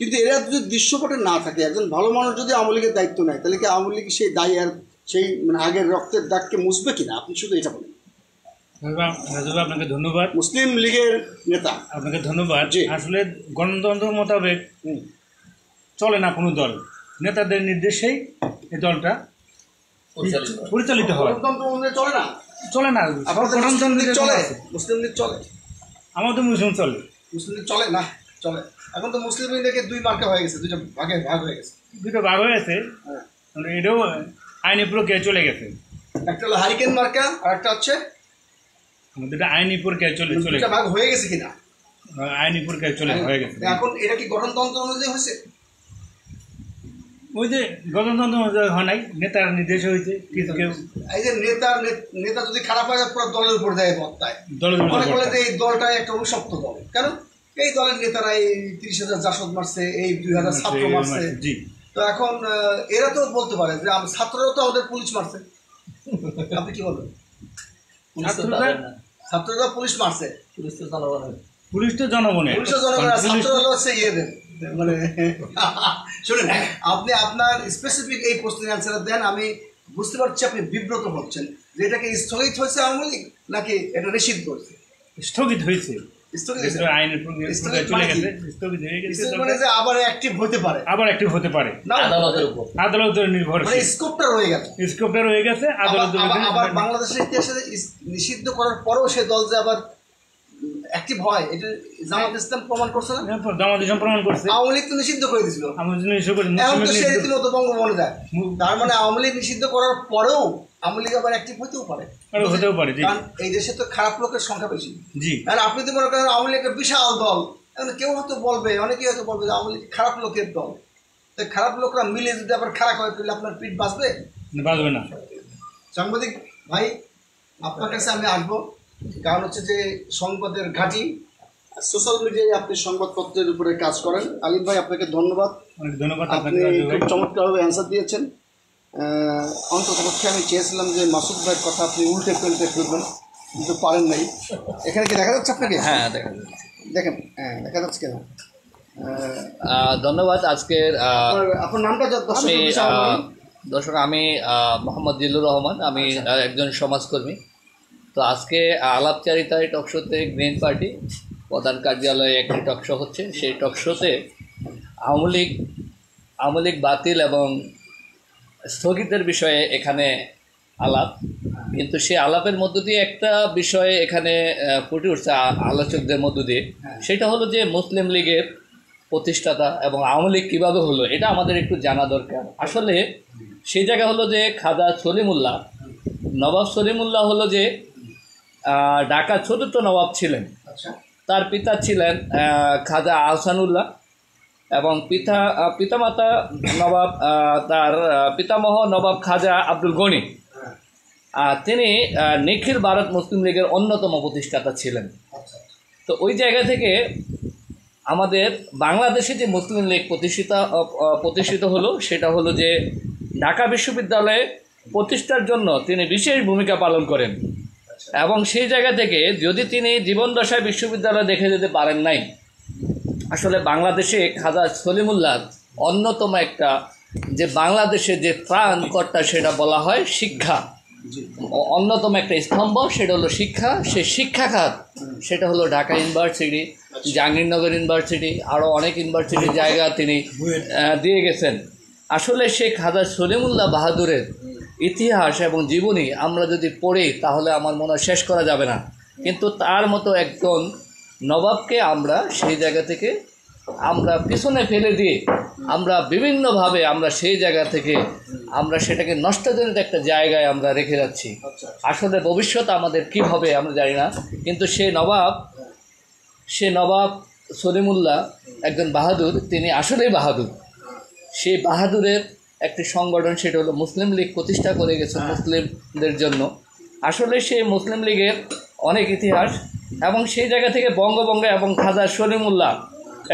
কিন্তু এরা যদি দৃশ্যপটে না থাকে, একজন ভালো মানুষ যদি আওয়ামী লীগের দায়িত্ব নেয়, তাহলে কি আওয়ামী লীগ সেই দায় আর সেই আগের রক্তের দাগকে মুছবে কিনা? আপনি শুধু এটা বলেন। রাজু ভাই, আপনাকে ধন্যবাদ। মুসলিম লীগের নেতা। আপনাকে ধন্যবাদ। জি। আসলে গণতন্ত্র মোতাবেক চলে না কোনো দল, নেতাদের নির্দেশেই এই দলটা পরিচালিত হয়। গণতন্ত্র অনুযায়ী চলে না। চলে না, আপনাদের মুসলিম লীগ চলে? মুসলিম লীগ চলে? আমাদের মুসলিম চলে। মুসলিম লীগ চলে না? চলে। এখন তো মুসলিম লীগের দুই মার্কা হয়ে গেছে, দুইটা ভাগে ভাগ হয়ে গেছে। দুটো ভাগ হয়ে গেছে, হ্যাঁ। মানে এটাও আইনি প্রক্রিয়ায় চলে গেছে। একটা হলো হারিকেন মার্কা আর একটা হচ্ছে দুটো আইনি প্রক্রিয়ায় চলে দুইটা গেছে। ভাগ হয়ে গেছে কিনা? আইনি প্রক্রিয়ায় হয়ে গেছে। এখন এটা কি গণতন্ত্র অনুযায়ী হয়েছে? ওই যে গণতন্ত্র অনুযায়ী হয় নাই, নেতার নির্দেশ হয়েছে। কিছু কেউ এই যে নেতা যদি খারাপ হয় পুরো দলের উপর দেয় বর্তায়, দলের উপর মনে করলে যে বর্তায়। এই দলটা একটা অভিশপ্ত দল। কেন? এই দলের নেতারা এই 30,000 জাসদ মারছে, এই 2,000 ছাত্র মারছে। জি। তো এখন এরা তো বলতে পারে যে ছাত্ররাও তো আমাদের পুলিশ মারছে। আপনি কি বলবেন? ছাত্ররা পুলিশ মারছে, পুলিশ তো জনগণের। পুলিশ জনগণ, ছাত্র হলো হচ্ছে ইয়েদের। মানে শুনেন, আপনি আপনার স্পেসিফিক এই প্রশ্নের অ্যান্সার দেন। আমি বুঝতে পারছি আপনি বিব্রত হচ্ছেন যে এটা কি স্থগিত হয়েছে আওয়ামী লীগ নাকি এটা নিষিদ্ধ হয়েছে? স্থগিত হয়েছে। স্থগিত হয়েছে। আইনের প্রক্রিয়ায় চলে গেছে, স্থগিত হয়ে গেছে। মানে যে আবার অ্যাক্টিভ হতে পারে, আবার অ্যাক্টিভ হতে পারে না আদালতের উপর। আদালতের মানে নির্ভরশীল। স্কোপটা রয়ে গেল। স্কোপটা রয়ে গেছে আদালতের আবার বাংলাদেশের ইতিহাসে নিষিদ্ধ করার পরেও সে দল যে আবার অ্যাক্টিভ হয়, এটা জামাত ইসলাম প্রমাণ করছে না? জামাত ইসলাম প্রমাণ করছে। আওয়ামী লীগ তো নিষিদ্ধ করে দিয়েছিল, আমার জন্য এসব করে এখন তো সে মুসলিম লীগ রীতিমতো বঙ্গভবনে যায়। তার মানে আওয়ামী লীগ নিষিদ্ধ করার পরেও আওয়ামী লীগ আবার অ্যাক্টিভ হতেও পারে। আরো হতেও পারে। জি কারণ এই দেশে তো খারাপ লোকের সংখ্যা বেশি। জি। আর আপনি তো মনে করেন আওয়ামী লীগের বিশাল দল, এখন কেউ হয়তো বলবে, অনেকেই হয়তো বলবে যে আওয়ামী লীগ খারাপ লোকের দল। তো খারাপ লোকরা মিলে যদি আবার খারাপ হয় তাহলে আপনার পিঠ বাঁচবে? বাঁচবে না। সাংবাদিক ভাই, আপনার কাছে আমি আসবো, কারণ হচ্ছে যে সংবাদের ঘাঁটি সোশ্যাল মিডিয়ায় আপনি সংবাদপত্রের উপরে কাজ করেন। আলিম ভাই, আপনাকে ধন্যবাদ। অনেক ধন্যবাদ আপনি আপনাকে রাজু ভাই। খুব চমৎকারভাবে অ্যান্সার দিয়েছেন। অন্ততপক্ষে আমি চেয়েছিলাম যে মাসুদ ভাইয়ের কথা আপনি উল্টে পাল্টে ফেলবেন, কিন্তু পারেন নাই। এখানে কি দেখা যাচ্ছে আপনাকে? হ্যাঁ, দেখা যাচ্ছে। দেখেন, হ্যাঁ দেখা যাচ্ছে কেন? ধন্যবাদ। আজকের আপনার নামটা আমি দর্শক, আমি মোহাম্মদ জিল্লুর রহমান, আমি একজন সমাজকর্মী। তো আজকে আলাপচারিতায় টকশোতে গ্রিন পার্টি প্রধান কার্যালয়ে একটি টকশো হচ্ছে। সেই টকশোতে আওয়ামী লীগ বাতিল এবং স্থগিতের বিষয়ে এখানে আলাপ, কিন্তু সেই আলাপের মধ্য দিয়ে একটা বিষয়ে এখানে ফুটে উঠছে আলোচকদের মধ্য দিয়ে। সেটা হলো যে মুসলিম লীগের প্রতিষ্ঠাতা এবং আওয়ামী লীগ কীভাবে হলো, এটা আমাদের একটু জানা দরকার। আসলে সেই জায়গা হলো যে খাজা সলিমুল্লাহ, নবাব সলিমুল্লাহ হলো যে ঢাকার চতুর্থ নবাব ছিলেন। তার পিতা ছিলেন খাজা আহসানুল্লাহ এবং পিতামাতা নবাব, তার পিতামহ নবাব খাজা আব্দুল গনি। তিনি নিখিল ভারত মুসলিম লীগের অন্যতম প্রতিষ্ঠাতা ছিলেন। তো ওই জায়গা থেকে আমাদের বাংলাদেশে যে মুসলিম লীগ প্রতিষ্ঠিত হলো, সেটা হলো যে ঢাকা বিশ্ববিদ্যালয়ে প্রতিষ্ঠার জন্য তিনি বিশেষ ভূমিকা পালন করেন। এবং সেই জায়গা থেকে যদি তিনি জীবনদশায় বিশ্ববিদ্যালয় দেখে যেতে পারেন নাই, আসলে বাংলাদেশে খাজা সলিমুল্লাহ অন্যতম একটা যে বাংলাদেশে যে ত্রাণকর্তা, সেটা বলা হয় শিক্ষা। অন্যতম একটা স্তম্ভ সেটা হলো শিক্ষা। সেই শিক্ষা খাত সেটা হলো ঢাকা ইউনিভার্সিটি, জাহাঙ্গীরনগর ইউনিভার্সিটি, আরও অনেক ইউনিভার্সিটির জায়গা তিনি দিয়ে গেছেন। আসলে সেই খাজা সলিমুল্লাহ বাহাদুরের ইতিহাস এবং জীবনী আমরা যদি পড়ি তাহলে আমার মনে হয় শেষ করা যাবে না। কিন্তু তার মতো একজন নবাবকে আমরা সেই জায়গা থেকে আমরা পিছনে ফেলে দিয়ে আমরা বিভিন্নভাবে আমরা সেই জায়গা থেকে আমরা সেটাকে নষ্টজনিত একটা জায়গায় আমরা রেখে যাচ্ছি। আসলে ভবিষ্যৎ আমাদের কী হবে আমরা জানি না, কিন্তু সে নবাব সলিমুল্লাহ একজন বাহাদুর, তিনি আসলেই বাহাদুর। সেই বাহাদুরের একটি সংগঠন, সেটা হলো মুসলিম লীগ প্রতিষ্ঠা করে গেছে মুসলিমদের জন্য। আসলে সেই মুসলিম লীগের অনেক ইতিহাস এবং সেই জায়গা থেকে বঙ্গভঙ্গ এবং খাজা সলিমুল্লাহ,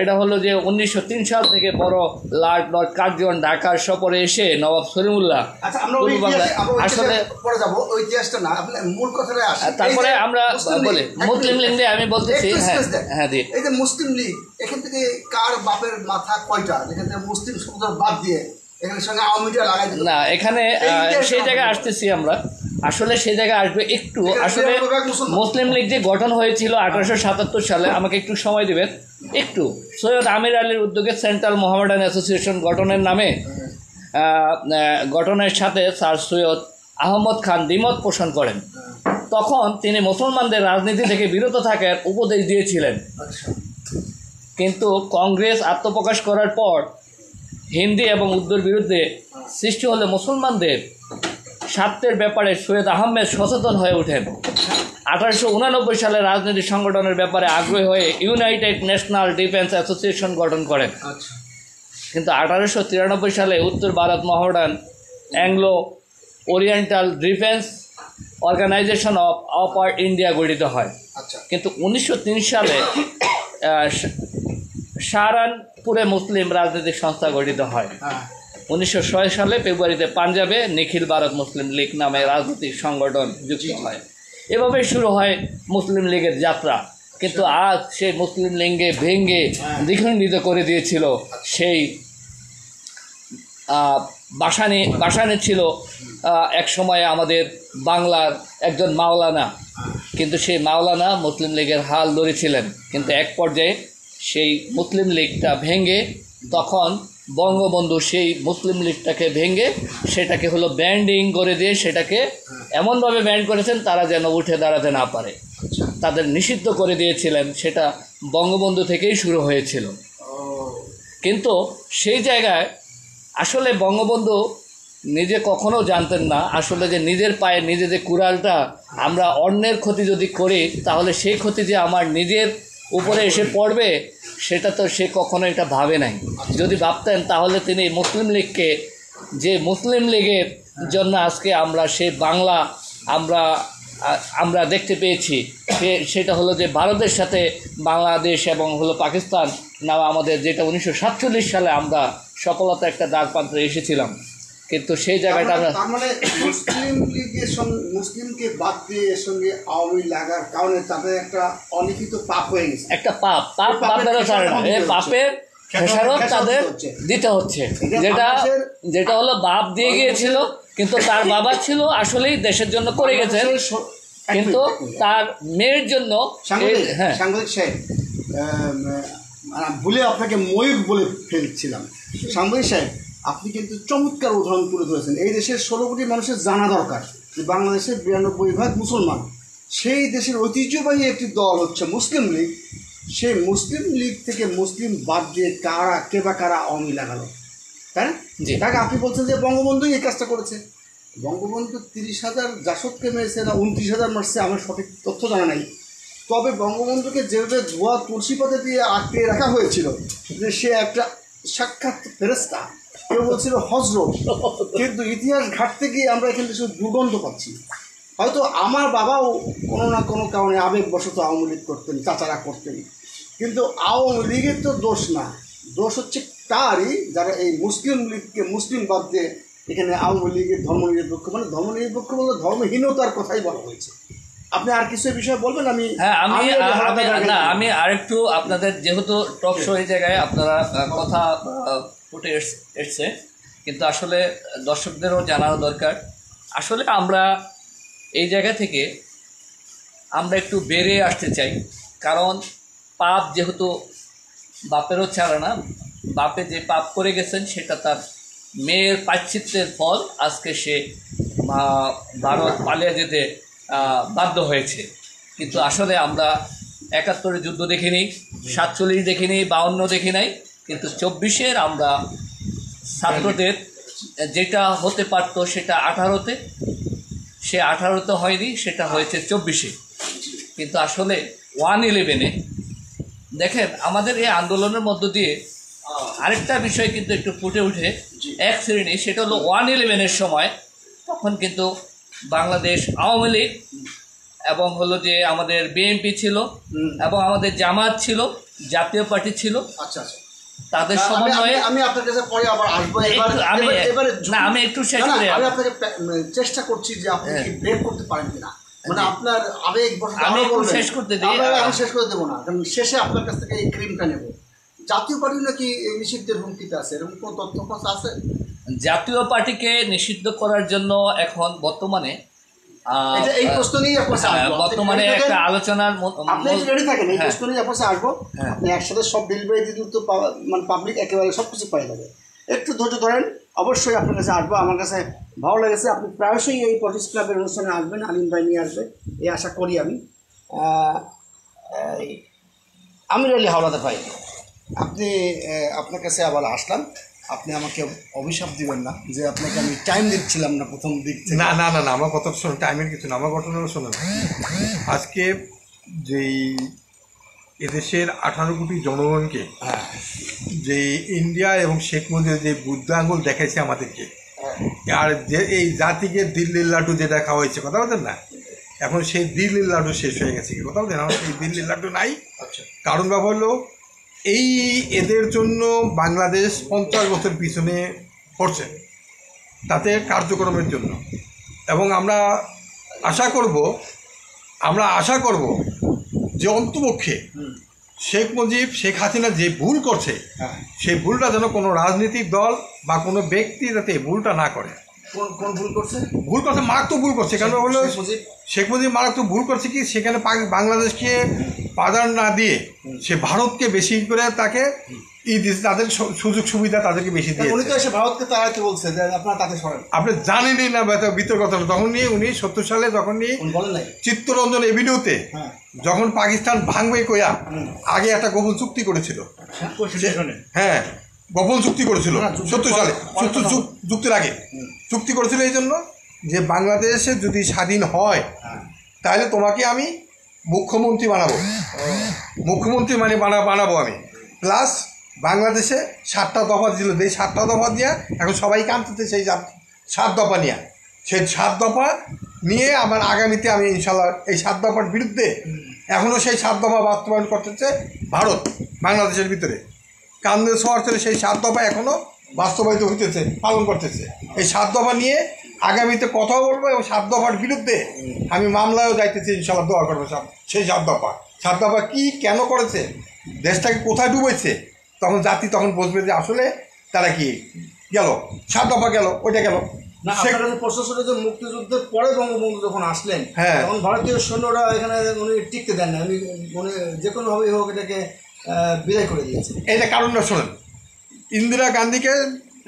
এটা হলো যে 1903 সাল থেকে বড় লর্ড কার্জন ঢাকার সফরে এসে নবাব সলিমুল্লাহ আসলে তারপরে আমরা বলি মুসলিম লীগ নিয়ে আমি বলতেছি। হ্যাঁ জি, এই যে মুসলিম লীগ এখান থেকে কার বাপের মাথা কয়টা, যেখান থেকে মুসলিম শব্দ বাদ দিয়ে এখানে সঙ্গে আওয়ামী লীগ লাগাই দিল না, এখানে সেই জায়গায় আসতেছি আমরা আসলে সেই জায়গায় আসবে একটু। আসলে মুসলিম লীগ যে গঠন হয়েছিল 1877 সালে, আমাকে একটু সময় দেবেন একটু। সৈয়দ আমির আলীর উদ্যোগে সেন্ট্রাল মোহামেডান অ্যাসোসিয়েশন গঠনের নামে গঠনের সাথে স্যার সৈয়দ আহমদ খান দ্বিমত পোষণ করেন। তখন তিনি মুসলমানদের রাজনীতি থেকে বিরত থাকার উপদেশ দিয়েছিলেন, কিন্তু কংগ্রেস আত্মপ্রকাশ করার পর হিন্দি এবং উর্দুর বিরুদ্ধে সৃষ্টি হলে মুসলমানদের স্বার্থের ব্যাপারে সৈয়দ আহমেদ সচেতন হয়ে ওঠেন। 1889 সালে রাজনৈতিক সংগঠনের ব্যাপারে আগ্রহী হয়ে ইউনাইটেড ন্যাশনাল ডিফেন্স অ্যাসোসিয়েশন গঠন করেন। কিন্তু 1893 সালে উত্তর Bharat Mohammedan Anglo Oriental Defence Organisation of Upper India গঠিত হয়। কিন্তু 1903 সালে সাহারানপুরে মুসলিম রাজনৈতিক সংস্থা গঠিত হয়। 1906 সালে ফেব্রুয়ারিতে পাঞ্জাবে নিখিল ভারত মুসলিম লীগ নামে রাজনৈতিক সংগঠন যুক্ত হয়। এভাবে শুরু হয় মুসলিম লীগের যাত্রা। কিন্তু আজ সেই মুসলিম লীগকে ভেঙে দ্বিখণ্ডিত করে দিয়েছিল সেই বাসানি ছিল এক সময়ে আমাদের বাংলার একজন মাওলানা, কিন্তু সেই মাওলানা মুসলিম লীগের হাল ধরেছিলেন। কিন্তু এক পর্যায়ে সেই মুসলিম লীগটা ভেঙে তখন বঙ্গবন্ধু সেই মুসলিম লীগটাকে ভেঙে সেটাকে হলো ব্যান্ডিং করে দিয়ে সেটাকে এমনভাবে ব্যান্ড করেছেন তারা যেন উঠে দাঁড়াতে না পারে, তাদের নিষিদ্ধ করে দিয়েছিলেন। সেটা বঙ্গবন্ধু থেকেই শুরু হয়েছিল। কিন্তু সেই জায়গায় আসলে বঙ্গবন্ধু নিজে কখনো জানতেন না আসলে যে নিজের পায়ে নিজে যে কুড়ালটা, আমরা অন্যের ক্ষতি যদি করি তাহলে সেই ক্ষতি যে আমার নিজের উপরে এসে পড়বে সেটা তো সে কখনো এটা ভাবে নাই। যদি ভাবতেন তাহলে তিনি মুসলিম লীগকে, যে মুসলিম লীগের জন্য আজকে আমরা সেই বাংলা আমরা দেখতে পেয়েছি, সেটা হলো যে ভারতের সাথে বাংলাদেশ এবং হলো পাকিস্তান নামে আমাদের যেটা 1947 সালে আমরা সফলতা একটা দ্বার প্রান্তে এসেছিলাম। কিন্তু সেই জায়গাটা আমরা মানে মুসলিম লীগের সঙ্গে মুসলিমকে বাদ দিয়ে এর সঙ্গে আওয়ামী লাগার কারণে তাদের একটা অলিখিত পাপ হয়ে গেছে, একটা পাপেরও ছাড়ে না, এই পাপের খেসারত তাদের দিতে হচ্ছে। যেটা হলো বাপ দিয়ে গিয়েছিল, কিন্তু তার বাবা ছিল আসলেই দেশের জন্য করে গেছেন, কিন্তু তার মেয়ের জন্য। হ্যাঁ সাংবাদিক সাহেব, ভুলে আপনাকে ময়ূর বলে ফেলছিলাম। সাংবাদিক সাহেব, আপনি কিন্তু চমৎকার উদাহরণ তুলে ধরেছেন। এই দেশের 16 কোটি মানুষের জানা দরকার যে বাংলাদেশের 92% মুসলমান, সেই দেশের ঐতিহ্যবাহী একটি দল হচ্ছে মুসলিম লীগ। সেই মুসলিম লীগ থেকে মুসলিম বাদ দিয়ে কে বা কারা আওয়ামী লাগালো, তাই না? তাকে আপনি বলছেন যে বঙ্গবন্ধুই এই কাজটা করেছে। বঙ্গবন্ধু 30,000 জাসদকে মেরেছে না 29,000 মারছে, আমার সঠিক তথ্য জানা নাই। তবে বঙ্গবন্ধুকে যেভাবে ধোয়া তুলসী পাতা দিয়ে আটকে রাখা হয়েছিল যে সে একটা সাক্ষাৎ ফেরেশতা, কেউ বলছিল হজরত, কিন্তু ইতিহাস ঘাটতে গিয়ে আমরা এখানে শুধু দুর্গন্ধ পাচ্ছি। হয়তো আমার বাবাও কোনো না কোনো কারণে আবেগবশত আওয়ামী লীগ করতেন, চাচারা করতেন, কিন্তু আওয়ামী লীগের তো দোষ না, দোষ হচ্ছে তারই যারা এই মুসলিম লীগকে মুসলিম বাদ দিয়ে এখানে আওয়ামী লীগের ধর্মনিরপেক্ষ, মানে ধর্মনিরপেক্ষ বলতে ধর্মহীনতার কথাই বলা হয়েছে। আপনি আর কিছু বিষয়ে বলবেন? আমি আরেকটু আপনাদের, যেহেতু টক শো এই জায়গায় আপনারা কথা ফুটে এসছে, কিন্তু আসলে দর্শকদেরও জানানো দরকার। আসলে আমরা এই জায়গা থেকে আমরা একটু বেরিয়ে আসতে চাই, কারণ পাপ যেহেতু বাপেরও ছাড়ে না, বাপে যে পাপ করে গেছেন সেটা তার মেয়ের প্রায়শ্চিত্তের ফল। আজকে সে ভারত পালিয়ে যেতে বাধ্য হয়েছে। কিন্তু আসলে আমরা 71 যুদ্ধ দেখিনি, 47 দেখিনি, 52 দেখি নাই, কিন্তু 24-এর আমরা ছাত্রদের যেটা হতে পারতো সেটা 18-তে, সে 18-তে হয়নি, সেটা হয়েছে 24-এ। কিন্তু আসলে 1/11-এ দেখেন আমাদের এই আন্দোলনের মধ্য দিয়ে আরেকটা বিষয় কিন্তু একটু ফুটে উঠে এক শ্রেণী, সেটা হলো 1/11-এর সময়। তখন কিন্তু বাংলাদেশ আওয়ামী লীগ এবং হলো যে আমাদের বিএনপি ছিল এবং আমাদের জামাত ছিল, জাতীয় পার্টি ছিল। আচ্ছা আচ্ছা, তাদের সমন্বয়ে আমি আপনার কাছে পরে আবার আসবো। আমি একটু শেষ করে আমি আপনাকে চেষ্টা করছি যে আপনি কি ব্রেক করতে পারেন কিনা, মানে আপনার আবেগ আমি একটু শেষ করতে দিই। আমি শেষ করে দেবো না, কারণ শেষে আপনার কাছ থেকে এই ক্রিমটা নেব। জাতীয় পার্টি নাকি নিষিদ্ধের হুমকিতে আছে, এরকম কোনো তথ্য আছে? জাতীয় পার্টিকে নিষিদ্ধ করার জন্য এখন বর্তমানে এই প্রশ্ন নিয়ে আপনার কাছে আসবো। বর্তমানে একটা আলোচনার আপনি রেডি থাকেন, এই হ্যাঁ। প্রশ্ন নিয়ে আপনার কাছে আসবো। আপনি একসাথে সব ডেলিভারি দিতে তো মানে পাবলিক একেবারে সব কিছু পাই যাবে। একটু ধৈর্য ধরেন, অবশ্যই আপনার কাছে আসবো। আমার কাছে ভালো লেগেছে, আপনি প্রায়শই এই পলিটিক্স ক্লাবের অনুষ্ঠানে আসবেন, আলিম ভাই নিয়ে আসবে, এই আশা করি আমি। আমির আলী হাওলাদার ভাই, আপনি আপনার কাছে আবার আসলাম। আপনি আমাকে অভিশাপ দিবেন না যে আপনাকে আমি টাইম দিচ্ছিলাম না প্রথম দিক থেকে। না না না না, আমার কথা শোনো, টাইমের কিছু না, আমার ঘটনা শোনো। আজকে যেই এদেশের 18 কোটি জনগণকে যে ইন্ডিয়া এবং শেখ মুজিবের যে বুদ্ধাঙ্গুল দেখাইছে আমাদেরকে, আর যে এই জাতিকে দিল্লির লাড্ডু যেটা খাওয়া হয়েছে, কথা বলতেন না, এখন সেই দিল্লির লাড্ডু শেষ হয়ে গেছে, কথা বলতেন, আমার সেই দিল্লির লাড্ডু নাই। আচ্ছা, কারণ ব্যাপার হলো এই এদের জন্য বাংলাদেশ 50 বছর পিছনে পড়ছে তাদের কার্যক্রমের জন্য। এবং আমরা আশা করব যে অন্তপক্ষে শেখ মুজিব, শেখ হাসিনা যে ভুল করছে, সেই ভুলটা যেন কোনো রাজনৈতিক দল বা কোনো ব্যক্তি যাতে ভুলটা না করে। কোন ভুল করছে? মারাত্মক ভুল করছে। কারণ হলো শেখ মুজিব মারাত্মক ভুল করছে কি, সেখানে বাংলাদেশকে প্রাধান্য না দিয়ে সে ভারতকে বেশি করে তাকে তাদের সুযোগ সুবিধা তাদেরকে বেশি দিয়ে। উনি তো এসে ভারতকে তাড়াইতে বলছে যে আপনারা তাতে সরেন। আপনি জানেনই না বিতর্কতা, তখন নিয়ে উনি 70 সালে যখন নিয়ে চিত্তরঞ্জন এভিনিউতে যখন পাকিস্তান ভাঙবে কইয়া আগে একটা গোপন চুক্তি করেছিল। হ্যাঁ, গোপন চুক্তি করেছিল 70 সালে, যুক্তির আগে চুক্তি করেছিল এই জন্য যে বাংলাদেশে যদি স্বাধীন হয় তাহলে তোমাকে আমি মুখ্যমন্ত্রী বানাবো আমি, প্লাস বাংলাদেশে 7টা দফা ছিল, এই 7টা দফা দিয়ে এখন সবাই কাঁদতেছে সেই 7 দফা নিয়ে। সেই 7 দফা নিয়ে আমার আগামীতে আমি ইনশাল্লাহ এই 7 দফার বিরুদ্ধে এখনও সেই 7 দফা বাস্তবায়ন করতেছে ভারত বাংলাদেশের ভিতরে। কান্দে শহর ছিল সেই 7 দফা এখনও বাস্তবায়িত হইতেছে, পালন করতেছে। এই 7 দফা নিয়ে আগামীতে কথা বলবো এবং 7 দফার বিরুদ্ধে আমি মামলায়ও যাইতেছি, ইনশাল্লাহ দোয়া করবো সেই 7 দফা কী কেন করেছে, দেশটাকে কোথায় ডুবেছে, তখন জাতি তখন বুঝবে যে আসলে তারা কি গেল 7 দফা গেল, ওইটা গেল। প্রশাসনের যে মুক্তিযুদ্ধের পরে বঙ্গবন্ধু যখন আসলেন, তখন ভারতীয় সৈন্যরা এখানে উনি টিকতে দেন না, উনি যে কোনোভাবেই হোক এটাকে বিদায় করে দিয়েছে। এইটা কারণটা শোনেন, ইন্দিরা গান্ধীকে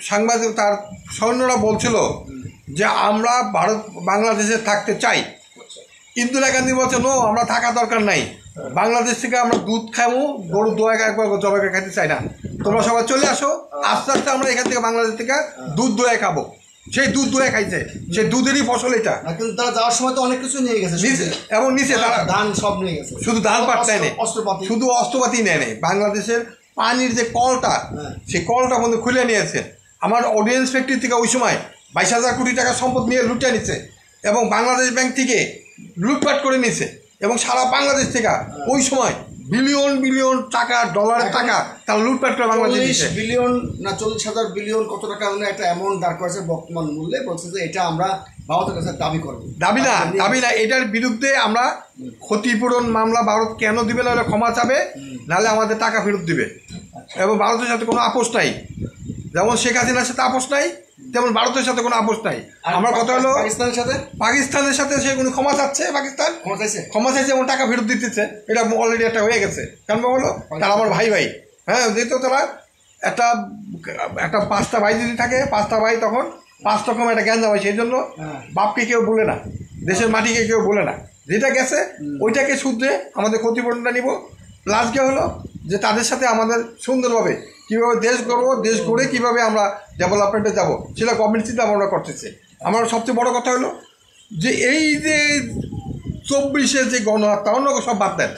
সাংবাদিক তার সৈন্যরা বলছিল যে আমরা বাংলাদেশে থাকতে চাই। ইন্দিরা গান্ধী বলছে নো, আমরা থাকা দরকার নাই, বাংলাদেশ থেকে আমরা দুধ খাবো, গরু দোয়া একবার জবাই করে খাইতে চাই না, তোমরা সবাই চলে আসো, আস্তে আস্তে আমরা এখান থেকে বাংলাদেশ থেকে দুধ দোয়া খাবো। সেই দুধ দোয়া খাইছে, সেই দুধেরই ফসল এটা। কিন্তু তারা যাওয়ার সময় তো অনেক কিছু নিয়ে গেছে, এবং নিচে তারা ধান সব নিয়ে গেছে, শুধু ধান পাট নেয় নেই, শুধু অস্ত্রপাতি নেয় নেই, বাংলাদেশের পানির যে কলটা সেই কলটা বন্ধু খুলে নিয়েছে। আমার অডিয়েন্স ফ্যাক্টরি থেকে ওই সময় 22,000 কোটি টাকা সম্পদ নিয়ে লুটে নিচ্ছে এবং বাংলাদেশ ব্যাংক থেকে লুটপাট করে নিচ্ছে এবং সারা বাংলাদেশ থেকে ওই সময় বিলিয়ন টাকা, ডলারের টাকা তারা লুটপাট করে বাংলাদেশ। 40 বিলিয়ন না 40,000 বিলিয়ন কত টাকা একটা অ্যামাউন্ট দাঁড় করেছে বর্তমান মূল্যে, বলছে যে এটা আমরা ভারতের কাছে দাবি করবো। দাবি না, এটার বিরুদ্ধে আমরা ক্ষতিপূরণ মামলা ভারত কেন দিবে না, ক্ষমা চাবে, নাহলে আমাদের টাকা ফেরত দিবে। এবং ভারতের সাথে কোনো আপোষ নাই, যেমন শেখ হাসিনার সাথে আপোষ নাই, তেমন ভারতের সাথে কোনো আপোষ নাই। আমার কথা হলো পাকিস্তানের সাথে সে কোনো ক্ষমা চাচ্ছে, পাকিস্তান ক্ষমা চাইছে এবং টাকা ফেরত দিতেছে, এটা অলরেডি একটা হয়ে গেছে। কারণ হলো তারা আমার ভাই, হ্যাঁ, যেহেতু তারা একটা 5টা ভাই যদি থাকে, 5টা ভাই তখন 5 রকম একটা গ্যাঞ্জাম হয়, সেই জন্য বাপকে কেউ বলে না, দেশের মাটিকে কেউ বলে না, যেটা গেছে ওইটাকে শুধরে আমাদের ক্ষতিপূরণটা নিব। প্লাস কে হলো যে তাদের সাথে আমাদের সুন্দরভাবে কীভাবে দেশ গড়বো, দেশ গড়ে কীভাবে আমরা ডেভেলপমেন্টে যাব, সেটা গভর্নমেন্ট চিন্তা ভাবনা করতেছে। আমার সবচেয়ে বড় কথা হলো যে এই যে 24-এর যে গণহত্যা, অন্য সব বাদ দেন,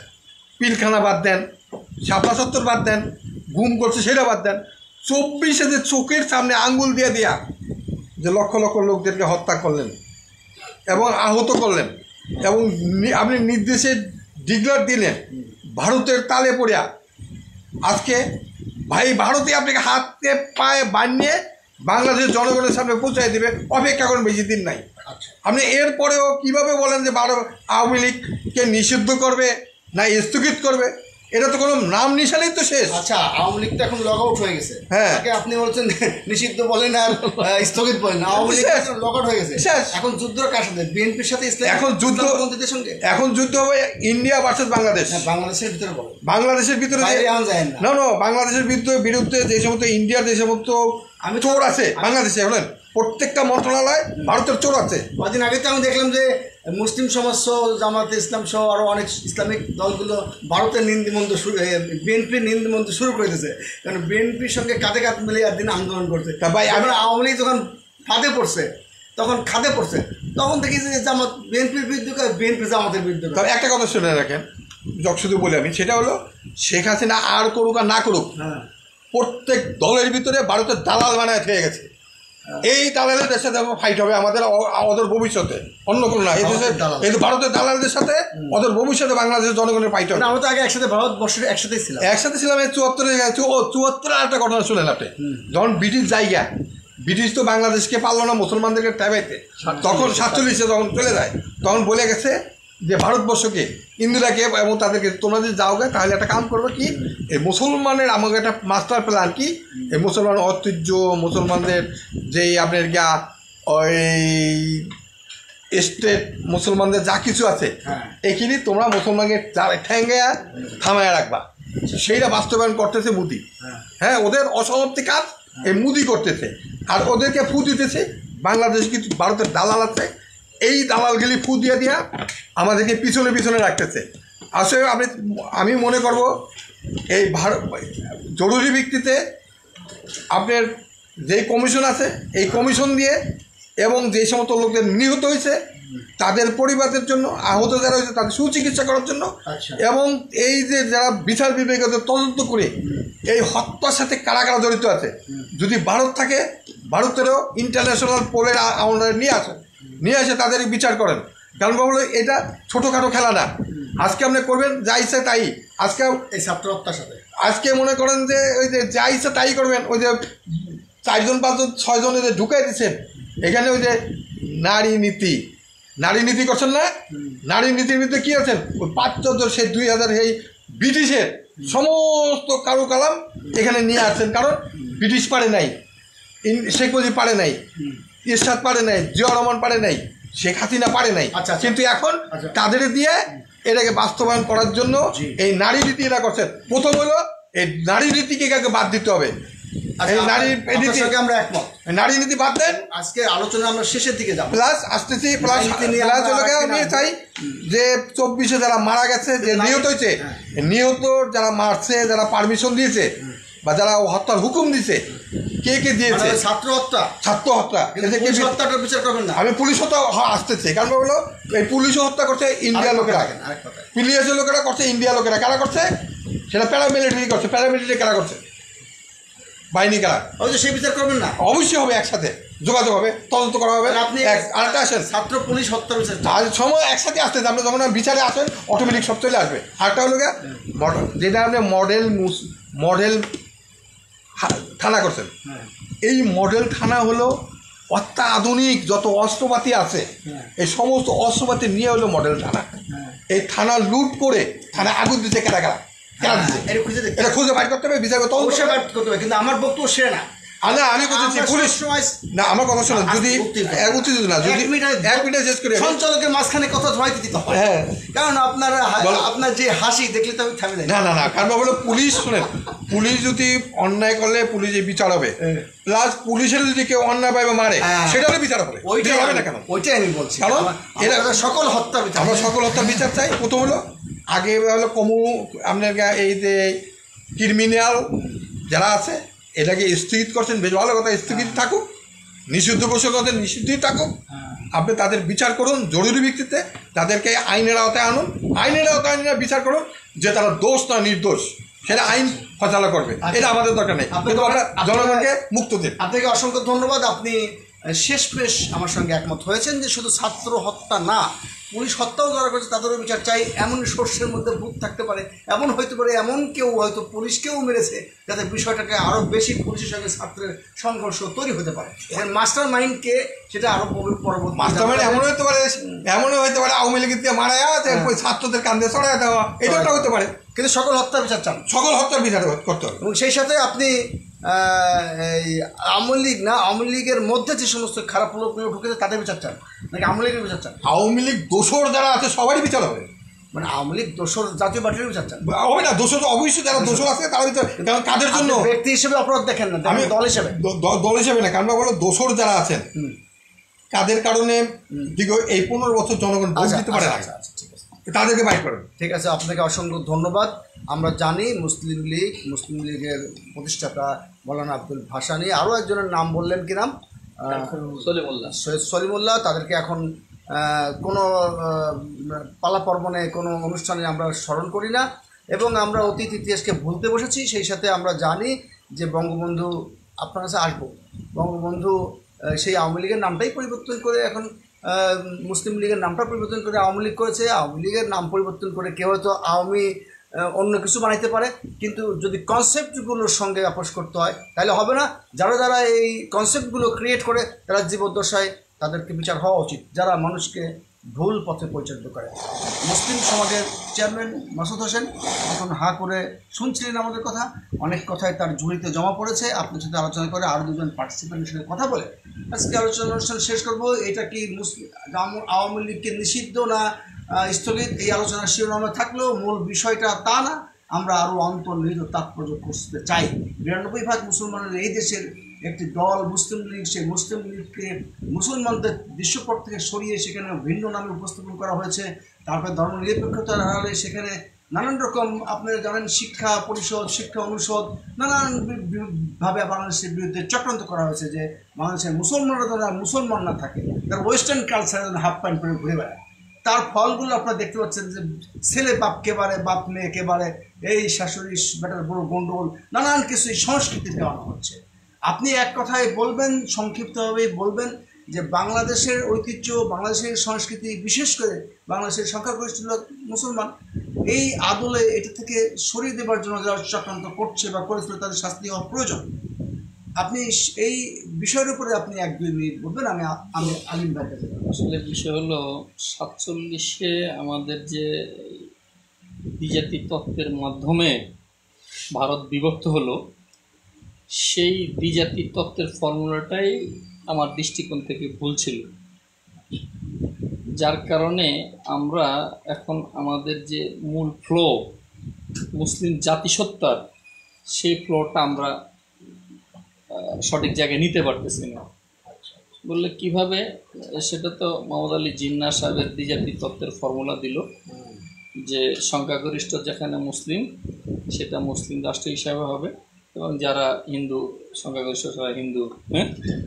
পিলখানা বাদ দেন, 77 বাদ দেন, গুম করছে সেটা বাদ দেন, 24-এ যে চোখের সামনে আঙ্গুল দিয়ে দেয়া যে লক্ষ লক্ষ লোকদেরকে হত্যা করলেন এবং আহত করলেন এবং আপনি নির্দেশে ডিক্লার দিলেন, ভারতের তালে পড়িয়া আজকে ভাই ভারতে আপনাকে হাতে পায়ে বানিয়ে বাংলাদেশের জনগণের সামনে পৌঁছায় দেবে, অপেক্ষা করেন, বেশি দিন নাই। আপনি এরপরেও কীভাবে বলেন যে আওয়ামী লীগকে নিষিদ্ধ করবে না স্থগিত করবে, এটা তো কোনো নাম নিশানেই তো শেষ। আচ্ছা, আওয়ামী লীগ তো এখন লগ আউট হয়ে গেছে। হ্যাঁ। তাকে আপনি বলছেন নিষিদ্ধ বলেন আর স্থগিত বলেন, আওয়ামী লীগ লগ আউট হয়ে গেছে। শেষ। এখন যুদ্ধ কার সাথে? বিএনপির সাথে, এখন যুদ্ধ ইসলামপন্থীদের সঙ্গে। এখন যুদ্ধ হবে ইন্ডিয়া ভার্সেস বাংলাদেশ। হ্যাঁ, বাংলাদেশের ভিতরে বলেন, বাংলাদেশের ভিতরে বাইরে আনা যায় না। না, বাংলাদেশের বিরুদ্ধে যে সমস্ত ইন্ডিয়ার যে সমস্ত চোর আছে বাংলাদেশে, হলেন প্রত্যেকটা মন্ত্রণালয় ভারতের চোর আছে। কদিন আগে তো আমি দেখলাম যে মুসলিম সমাজ সহ, জামাতে ইসলাম সহ আরো অনেক ইসলামিক দলগুলো ভারতের নিন্দিমন্দ শুরু, বিএনপির নিন্দিমন্দ শুরু করে দিয়েছে। কারণ বিএনপির সঙ্গে কাঁধে কাঁধ মিলিয়ে একদিন আন্দোলন করছে। তা ভাই, আমরা আওয়ামী লীগ যখন খাদে পড়ছে তখন দেখি যে জামাত বিএনপির বিরুদ্ধে, বিএনপি জামাতের বিরুদ্ধে। তবে একটা কথা শুনে রাখেন, শুধু বলি আমি, সেটা হলো শেখ হাসিনা আর করুক আর না করুক, হ্যাঁ, প্রত্যেক দলের ভিতরে ভারতের দালাল বানায় থেকে গেছে। এই দালালদের সাথে ফাইট হবে আমাদের ওদের ভবিষ্যতে, অন্য কোনো না। এই ভারতের দালালদের সাথে ওদের ভবিষ্যতে বাংলাদেশের জনগণের ফাইট হবে। আমরা তো আগে একসাথে ভারতবর্ষের একসাথেই ছিলাম। এই 74 একটা ঘটনা শুনেন আপনি, যখন ব্রিটিশ জায়গা, ব্রিটিশ তো বাংলাদেশকে পারলো না মুসলমানদেরকে টেবাইতে, তখন 47-এ যখন চলে যায় তখন বলে গেছে যে ভারতবর্ষকে, ইন্দিরাকে এবং তাদেরকে, তোমরা যদি যাও গে তাহলে একটা কাম করবে কি, এই মুসলমানের আমাকে একটা মাস্টার প্ল্যান কি, এই মুসলমানের ঐতিহ্য, মুসলমানদের যেই আপনার গা ওই স্টেট, মুসলমানদের যা কিছু আছে এখানে তোমরা মুসলমানকে ঠ্যাঙ্গে থামায় রাখবা। সেইটা বাস্তবায়ন করতেছে মোদি। হ্যাঁ, ওদের অসমাপ্তি কাজ এই মোদি করতেছে, আর ওদেরকে ফু দিতেছে বাংলাদেশ। কিন্তু ভারতের দালাল আছে, এই দালালগুলি ফু দিয়ে দিয়া আমাদেরকে পিছনে পিছনে রাখতেছে। আসলে আমি মনে করব এই জরুরি ভিত্তিতে আপনার যেই কমিশন আছে, এই কমিশন দিয়ে এবং যে সমস্ত লোকদের নিহত হয়েছে তাদের পরিবারের জন্য, আহত যারা হয়েছে তাদের সুচিকিৎসা করার জন্য, এবং এই যে যারা বিচার বিবেকের তদন্ত করে এই হত্যার সাথে কারা কারা জড়িত আছে, যদি ভারত থাকে ভারতেরও ইন্টারন্যাশনাল পোলের আমরা নিয়ে আসে তাদের বিচার করেন। কারণ বলো এটা ছোটোখাটো খেলা না। আজকে আপনি করবেন যা ইচ্ছা তাই, আজকে এই ছাত্র হত্যার সাথে আজকে মনে করেন যে ওই যে যা ইচ্ছা তাই করবেন। ওই যে 4জন 5জন 6 জনে যে ঢুকাই দিচ্ছেন এখানে, ওই যে নারী নীতি করছেন না, নারী নীতির ভিতরে কী আছেন, ওই 5-14 সেই 2000 এই ব্রিটিশের সমস্ত কারুকালাম এখানে নিয়ে আসছেন। কারণ ব্রিটিশ পারে নাই, শেখ মুজিব পারে নাই, এরশাদ পারে নাই, জিয়া রহমান পারে নাই, শেখ হাসিনা পারে নাই। কিন্তু এখন তাদের দিয়ে এটাকে বাস্তবায়ন করার জন্য এই নারী নীতি এরা করছেন। প্রথম হলো এই নারী নীতিকে বাদ দিতে হবে। আমরা একমত, নারী নীতি বাদ দেন। আজকে আলোচনা আমরা শেষের দিকে যাব, প্লাস আসতেছি, প্লাস নিয়ে চাই যে 24-এ যারা মারা গেছে, যে নিহত হয়েছে, নিহত যারা মারছে, যারা পারমিশন দিয়েছে বা যারা হত্যার হুকুম দিয়েছে, কে কে দিয়েছে, ছাত্র হত্যা হত্যাটার বিচার করবেন না। আমি পুলিশ হত্যা আসতেছে, কারণ হলো এই পুলিশ হত্যা করছে ইন্ডিয়া লোকেরা, পুলিশের লোকেরা করছে, ইন্ডিয়া লোকেরা কারা করছে সেটা প্যারামিলিটারি করছে। প্যারামিলিটারি কারা করছে, বাহিনী কারা, সেই বিচার করবেন না। অবশ্যই হবে, একসাথে যোগাযোগ হবে, তদন্ত করা হবে। আপনি আরেকটা আসেন, ছাত্র পুলিশ হত্যা বিচার আর সময় একসাথে আসতেছে, আমরা যখন বিচারে আসেন অটোমেটিক সব চলে আসবে। আরেকটা হলো যেটা আপনি মডেল থানা করছেন, এই মডেল থানা হলো অত্যাধুনিক যত অস্ত্রপাতি আছে এই সমস্ত অস্ত্রপাতি নিয়ে হলো মডেল থানা। এই থানা লুট করে থানা আগুন দিচ্ছে কারা কারা, এটা খুঁজে বাইর করতে হবে, বিচার করতে হবে। কিন্তু আমার বক্তব্য সে না, আমি বলছি পুলিশ না, আমার কথা শোনেন, যদি না, যদি 1 মিনিট শেষ করে সঞ্চালকের মাঝখানে কথা ধোয়াইতে দিতে হয়। হ্যাঁ, কারণ আপনার যে হাসি দেখলে তো আমি থামি যাই না, কারণ বলো পুলিশ, শোনেন, পুলিশ যদি অন্যায় করলে পুলিশে বিচার হবে, প্লাস পুলিশের যদি কেউ অন্যায় পাইবে মারে সেটা হলে বিচার হবে। ওইটাই হবে না কেন, ওইটাই আমি বলছি। কারণ এরা সকল হত্যার বিচার, আমরা সকল হত্যার বিচার চাই। প্রথম হলো আগে হলো আপনার এই যে ক্রিমিনাল যারা আছে এটাকে স্থগিত করছেন, বেশ ভালো কথা, স্থগিত থাকুক, নিষিদ্ধ ঘোষণা করতে নিষিদ্ধই থাকুক। আপনি তাদের বিচার করুন জরুরি ভিত্তিতে, তাদেরকে আইনের আওতায় আনুন, আইনের আওতায় বিচার করুন যে তারা দোষ না নির্দোষ, সেটা আইন ফয়সালা করবে। এটা আমাদের দরকার নেই, কিন্তু আমরা জনগণকে মুক্ত দিন। আপনাকে অসংখ্য ধন্যবাদ। আপনি শেষ আমার সঙ্গে একমত হয়েছেন যে শুধু ছাত্র হত্যা না, পুলিশ হত্যাও যারা করেছে তাদেরও বিচার চাই। এমন শস্যের মধ্যে ভূত থাকতে পারে, এমন হইতে পারে, এমন কেউ হয়তো পুলিশকেও মেরেছে, যাতে বিষয়টাকে আরও বেশি পুলিশের সঙ্গে ছাত্রের সংঘর্ষ তৈরি হতে পারে। মাস্টার মাইন্ডকে সেটা আরও পরবর্তী মাস্টার মাইন্ড এমনও হতে পারে, আওয়ামী লীগের দিয়ে মারা যাওয়া, ছাত্রদের কান্দে চড়াই দেওয়া, এটা হতে পারে। কিন্তু সকল হত্যার বিচার চান, সকল হত্যার বিচার করতে হবে। এবং সেই সাথে আপনি এই আওয়ামী লীগ না, আওয়ামী লীগের মধ্যে যে সমস্ত খারাপ লোকগুলো ঢুকেছে তাদের বিচার চান, নাকি আওয়ামী লীগের বিচার চান? আওয়ামী লীগ দোষর যারা আছে সবারই বিচার হবে। মানে আওয়ামী লীগ দোষর জাতীয় পার্টির বিচার চান? হবে না, দোষর অবশ্যই যারা দোষর আছে তারা বিচার, কারণ তাদের জন্য ব্যক্তি হিসেবে অপরাধ দেখেন না, আমি দল হিসেবে, দল হিসেবে না, কারণ বলো দোষর যারা আছেন তাদের কারণে এই 15 বছর জনগণ ভোট দিতে পারে না, তাদেরকে বাইর করেন। ঠিক আছে, আপনাকে অসংখ্য ধন্যবাদ। আমরা জানি মুসলিম লীগের প্রতিষ্ঠাতা মৌলানা আব্দুল ভাসানী, আরও একজনের নাম বললেন, কি নাম? সৈয়দ সলিমুল্লাহ। তাদেরকে এখন কোনো পালা পর্বণে কোনো অনুষ্ঠানে আমরা স্মরণ করি না, এবং আমরা অতীত ইতিহাসকে ভুলতে বসেছি। সেই সাথে আমরা জানি যে বঙ্গবন্ধু, আপনার কাছে আসবো, বঙ্গবন্ধু সেই আওয়ামী লীগের নামটাই পরিবর্তন করে এখন মুসলিম লীগের নামটা পরিবর্তন করে আওয়ামী লীগ করেছে। আওয়ামী লীগের নাম পরিবর্তন করে কেউ হয়তো আওয়ামী অন্য কিছু বানাইতে পারে, কিন্তু যদি কনসেপ্টগুলোর সঙ্গে আপোষ করতে হয় তাহলে হবে না। যারা এই কনসেপ্টগুলো ক্রিয়েট করে তারা জীবদ্দশায় তাদেরকে বিচার হওয়া উচিত, যারা মানুষকে ভুল পথে পরিচালিত করে। মুসলিম সমাজের চেয়ারম্যান মাসুদ হোসেন এখন হাঁ করে শুনছিলেন আমাদের কথা, অনেক কথাই তার ঝুড়িতে জমা পড়েছে। আপনার সাথে আলোচনা করে আরও দুজন পার্টিসিপেন্টের সাথে কথা বলে আজকে আলোচনা অনুষ্ঠান শেষ করব। এটা কি আওয়ামী লীগকে নিষিদ্ধ না স্থগিত, এই আলোচনার শিরোনামে থাকলেও মূল বিষয়টা তা না। আমরা আরও অন্তর্নিহিত তাৎপর্য খুঁজতে চাই। 92% মুসলমানের এই দেশের একটি দল মুসলিম লীগ, সেই মুসলিম লীগকে মুসলমানদের দৃশ্যপট থেকে সরিয়ে সেখানে ভিন্ন নামে উপস্থাপন করা হয়েছে। তারপরে ধর্ম নিরপেক্ষতার হারে সেখানে নানান রকম, আপনারা জানেন, শিক্ষা পরিষদ, শিক্ষা অনুষদ, নানানভাবে বাংলাদেশের বিরুদ্ধে চক্রান্ত করা হয়েছে যে বাংলাদেশের মুসলমানরা যারা মুসলমান না থাকে, তারা ওয়েস্টার্ন কালচারে হাফ প্যান্ট পরে ঘুরে বেড়ায়। তার ফলগুলো আপনারা দেখতে পাচ্ছেন যে ছেলে বাপকে বারে, বাপ মেয়েকে বারে, এই শাশুড়ি বেটার বড় গন্ডগোল, নানান কিছু সংস্কৃতি দেওয়ানো হচ্ছে। আপনি এক কথায় বলবেন, সংক্ষিপ্তভাবেই বলবেন যে বাংলাদেশের ঐতিহ্য, বাংলাদেশের সংস্কৃতি, বিশেষ করে বাংলাদেশের সংখ্যাগরিষ্ঠ লোক মুসলমান, এই আদলে এটা থেকে সরিয়ে দেবার জন্য যারা চক্রান্ত করছে বা করেছিল তাদের শাস্তি হওয়া প্রয়োজন। আপনি এই বিষয়ের উপরে আপনি 1-2 মিনিট বলবেন। আমি আলিম ভাইয়ের কাছে। আসলে বিষয় হলো 47-এ আমাদের যে দ্বিজাতি তত্ত্বের মাধ্যমে ভারত বিভক্ত হলো, সেই দ্বিজাতি তত্ত্বের ফর্মুলাটাই আমার দৃষ্টিকোণ থেকে ভুল ছিল, যার কারণে আমরা এখন আমাদের যে মূল ফ্লো মুসলিম জাতিসত্তার, সেই ফ্লোটা আমরা সঠিক জায়গায় নিতে পারতেছি না। বললে কিভাবে, সেটা তো মোহাম্মদ আলী জিন্না সাহেবের দ্বিজাতি তত্ত্বের ফর্মুলা দিল যে সংখ্যাগরিষ্ঠ যেখানে মুসলিম সেটা মুসলিম রাষ্ট্র হিসাবে হবে, এবং যারা হিন্দু সংখ্যাগরিষ্ঠ যারা হিন্দু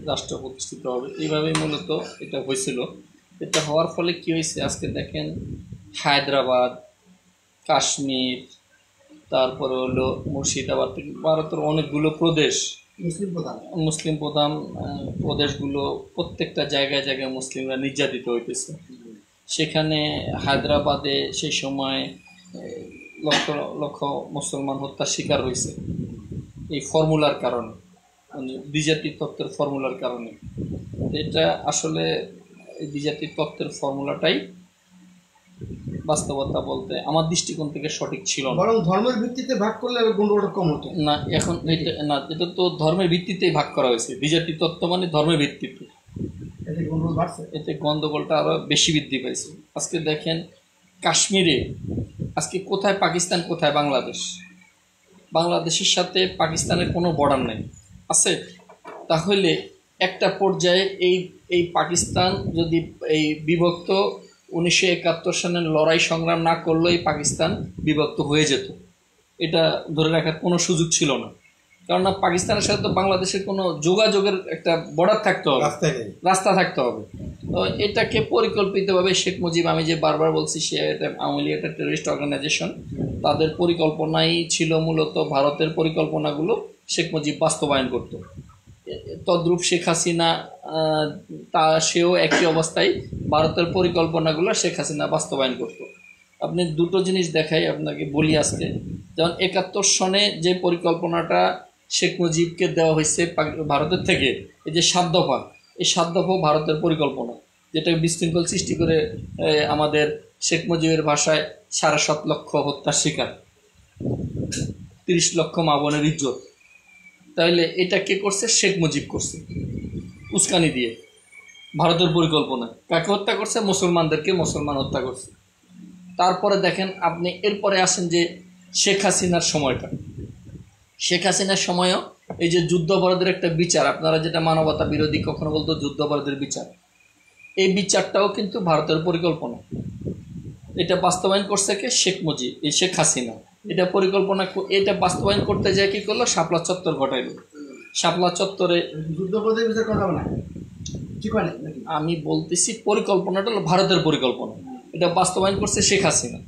রাষ্ট্র প্রতিষ্ঠিত হবে। এইভাবেই মূলত এটা হয়েছিল। এটা হওয়ার ফলে কি হয়েছে, আজকে দেখেন হায়দ্রাবাদ, কাশ্মীর, তারপরে হলো মুর্শিদাবাদ থেকে ভারতের অনেকগুলো প্রদেশ মুসলিম প্রধান প্রদেশগুলো, প্রত্যেকটা জায়গায় জায়গায় মুসলিমরা নির্যাতিত হইতেছে। সেখানে হায়দ্রাবাদে সেই সময় লক্ষ লক্ষ মুসলমান হত্যার শিকার হয়েছে এই ফর্মুলার কারণে, দ্বিজাতি তত্ত্বের ফর্মুলার কারণে। এটা আসলে এই দ্বিজাতি তত্ত্বের ফর্মুলাটাই বাস্তবতা বলতে আমার দৃষ্টিকোণ থেকে সঠিক ছিল না। বরং ধর্মের ভিত্তিতে ভাগ করলে গন্ডগোলটা কম হতো না। এখন এটা তো ধর্মের ভিত্তিতেই ভাগ করা হয়েছে। দ্বিজাতি তত্ত্ব মানে ধর্মের ভিত্তিতে, এতে গন্ডগোলটা আরো বেশি বৃদ্ধি পাইছে। আজকে দেখেন কাশ্মীরে আজকে কোথায় পাকিস্তান, কোথায় বাংলাদেশ। বাংলাদেশের সাথে পাকিস্তানের কোনো বর্ডার নেই, আছে। তাহলে একটা পর্যায়ে এই পাকিস্তান যদি এই বিভক্ত 1971 সালের লড়াই সংগ্রাম না করলেই পাকিস্তান বিভক্ত হয়ে যেত, এটা ধরে রাখার কোনো সুযোগ ছিল না। কেননা পাকিস্তানের সাথে তো বাংলাদেশের কোনো যোগাযোগের একটা বর্ডার থাকতে হবে, রাস্তা থাকতে হবে। তো এটাকে পরিকল্পিতভাবে শেখ মুজিব, আমি যে বারবার বলছি সে এটা আওয়ামী লীগ একটা টেররিস্ট অর্গানাইজেশন, তাদের পরিকল্পনাই ছিল মূলত ভারতের পরিকল্পনাগুলো শেখ মুজিব বাস্তবায়ন করত। তদ্রূপ শেখ হাসিনা তা সেও একই অবস্থায় ভারতের পরিকল্পনাগুলো শেখ হাসিনা বাস্তবায়ন করত। আপনি দুটো জিনিস দেখাই আপনাকে বলি আজকে। যেমন 71 সনে যে পরিকল্পনাটা শেখ মুজিবকে দেওয়া হয়েছে ভারতের থেকে, এই যে 7 দফা, এই 7 দফা ভারতের পরিকল্পনা, যেটা বিশৃঙ্খল সৃষ্টি করে আমাদের শেখ মুজিবের ভাষায় 7.5 লক্ষ হত্যার শিকার, 30 লক্ষ মা বোনের ইজ্জত। তাহলে এটা কে করছে? শেখ মুজিব করছে, উস্কানি দিয়ে ভারতের পরিকল্পনা। কাকে হত্যা করছে? মুসলমানদেরকে, মুসলমান হত্যা করছে। তারপরে দেখেন আপনি, এরপরে আসেন যে শেখ হাসিনার সময়টা। শেখ হাসিনার সময়ও এই যে যুদ্ধাপরাধের একটা বিচার, আপনারা যেটা মানবতা বিরোধী কখনো বলতো যুদ্ধাপরাধের বিচার, এই বিচারটাও কিন্তু ভারতের পরিকল্পনা। এটা বাস্তবায়ন করছে কে? শেখ মুজিব, এই শেখ হাসিনা। এটা পরিকল্পনা, এটা বাস্তবায়ন করতে যায় কি করলো? শাপলা চত্বর ঘটাইল। শাপলা চত্বরে যুদ্ধপরাধের বিচার করা হবে না, ঠিক হয় না? আমি বলতেছি পরিকল্পনাটা হলো ভারতের পরিকল্পনা, এটা বাস্তবায়ন করছে শেখ হাসিনা।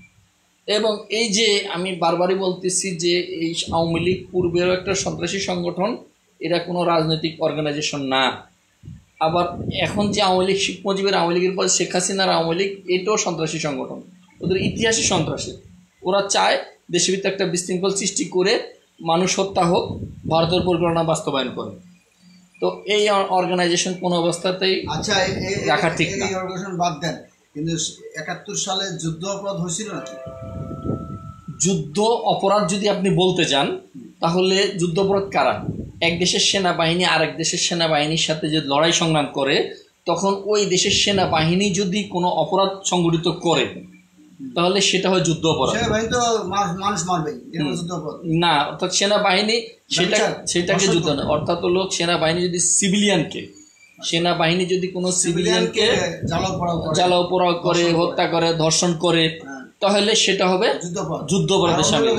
এবং এই যে আমি বারবারই বলতেছি যে এই আওয়ামী লীগ পূর্বেরও একটা সন্ত্রাসী সংগঠন, এরা কোনো রাজনৈতিক অর্গানাইজেশন না। আবার এখন যে আওয়ামী লীগ, শেখ মুজিবের আওয়ামী লীগের পরে শেখ হাসিনার আওয়ামী লীগ, এটাও সন্ত্রাসী সংগঠন, ওদের ইতিহাসে সন্ত্রাসী। ওরা চায় দেশের ভিতরে একটা বিশৃঙ্খল সৃষ্টি করে মানুষ হত্যা হোক, ভারতের পরিকল্পনা বাস্তবায়ন করে। তো এই অর্গানাইজেশন কোনো অবস্থাতেই আচ্ছা রাখা ঠিক না। এই অর্গানাইজেশন বাদ দেন, কিন্তু 71 সালে যুদ্ধ অপরাধ হয়েছিল নাকি? যুদ্ধ অপরাধ যদি আপনি বলতে যান, তাহলে যুদ্ধ অপরাধ কারা? এক দেশের সেনাবাহিনী আরেক দেশের সেনাবাহিনীর সাথে যে লড়াই সংগ্রাম করে, তখন ওই দেশের সেনাবাহিনী যদি কোনো অপরাধ সংগঠিত করে, তাহলে সেটা হয় যুদ্ধ অপরাধ। সেনাবাহিনী তো মানুষ মারবেই, এটা যুদ্ধ অপরাধ না, অর্থাৎ সেনাবাহিনী সেটাকে যুদ্ধ না, অর্থাৎ হলো সেনাবাহিনী যদি সেনাবাহিনী যদি কোনো সিভিলিয়ানকে জ্বালাও পোড়াও করে, হত্যা করে, ধর্ষণ করে, তাহলে সেটা হবে যুদ্ধ অপরাধের সামিল।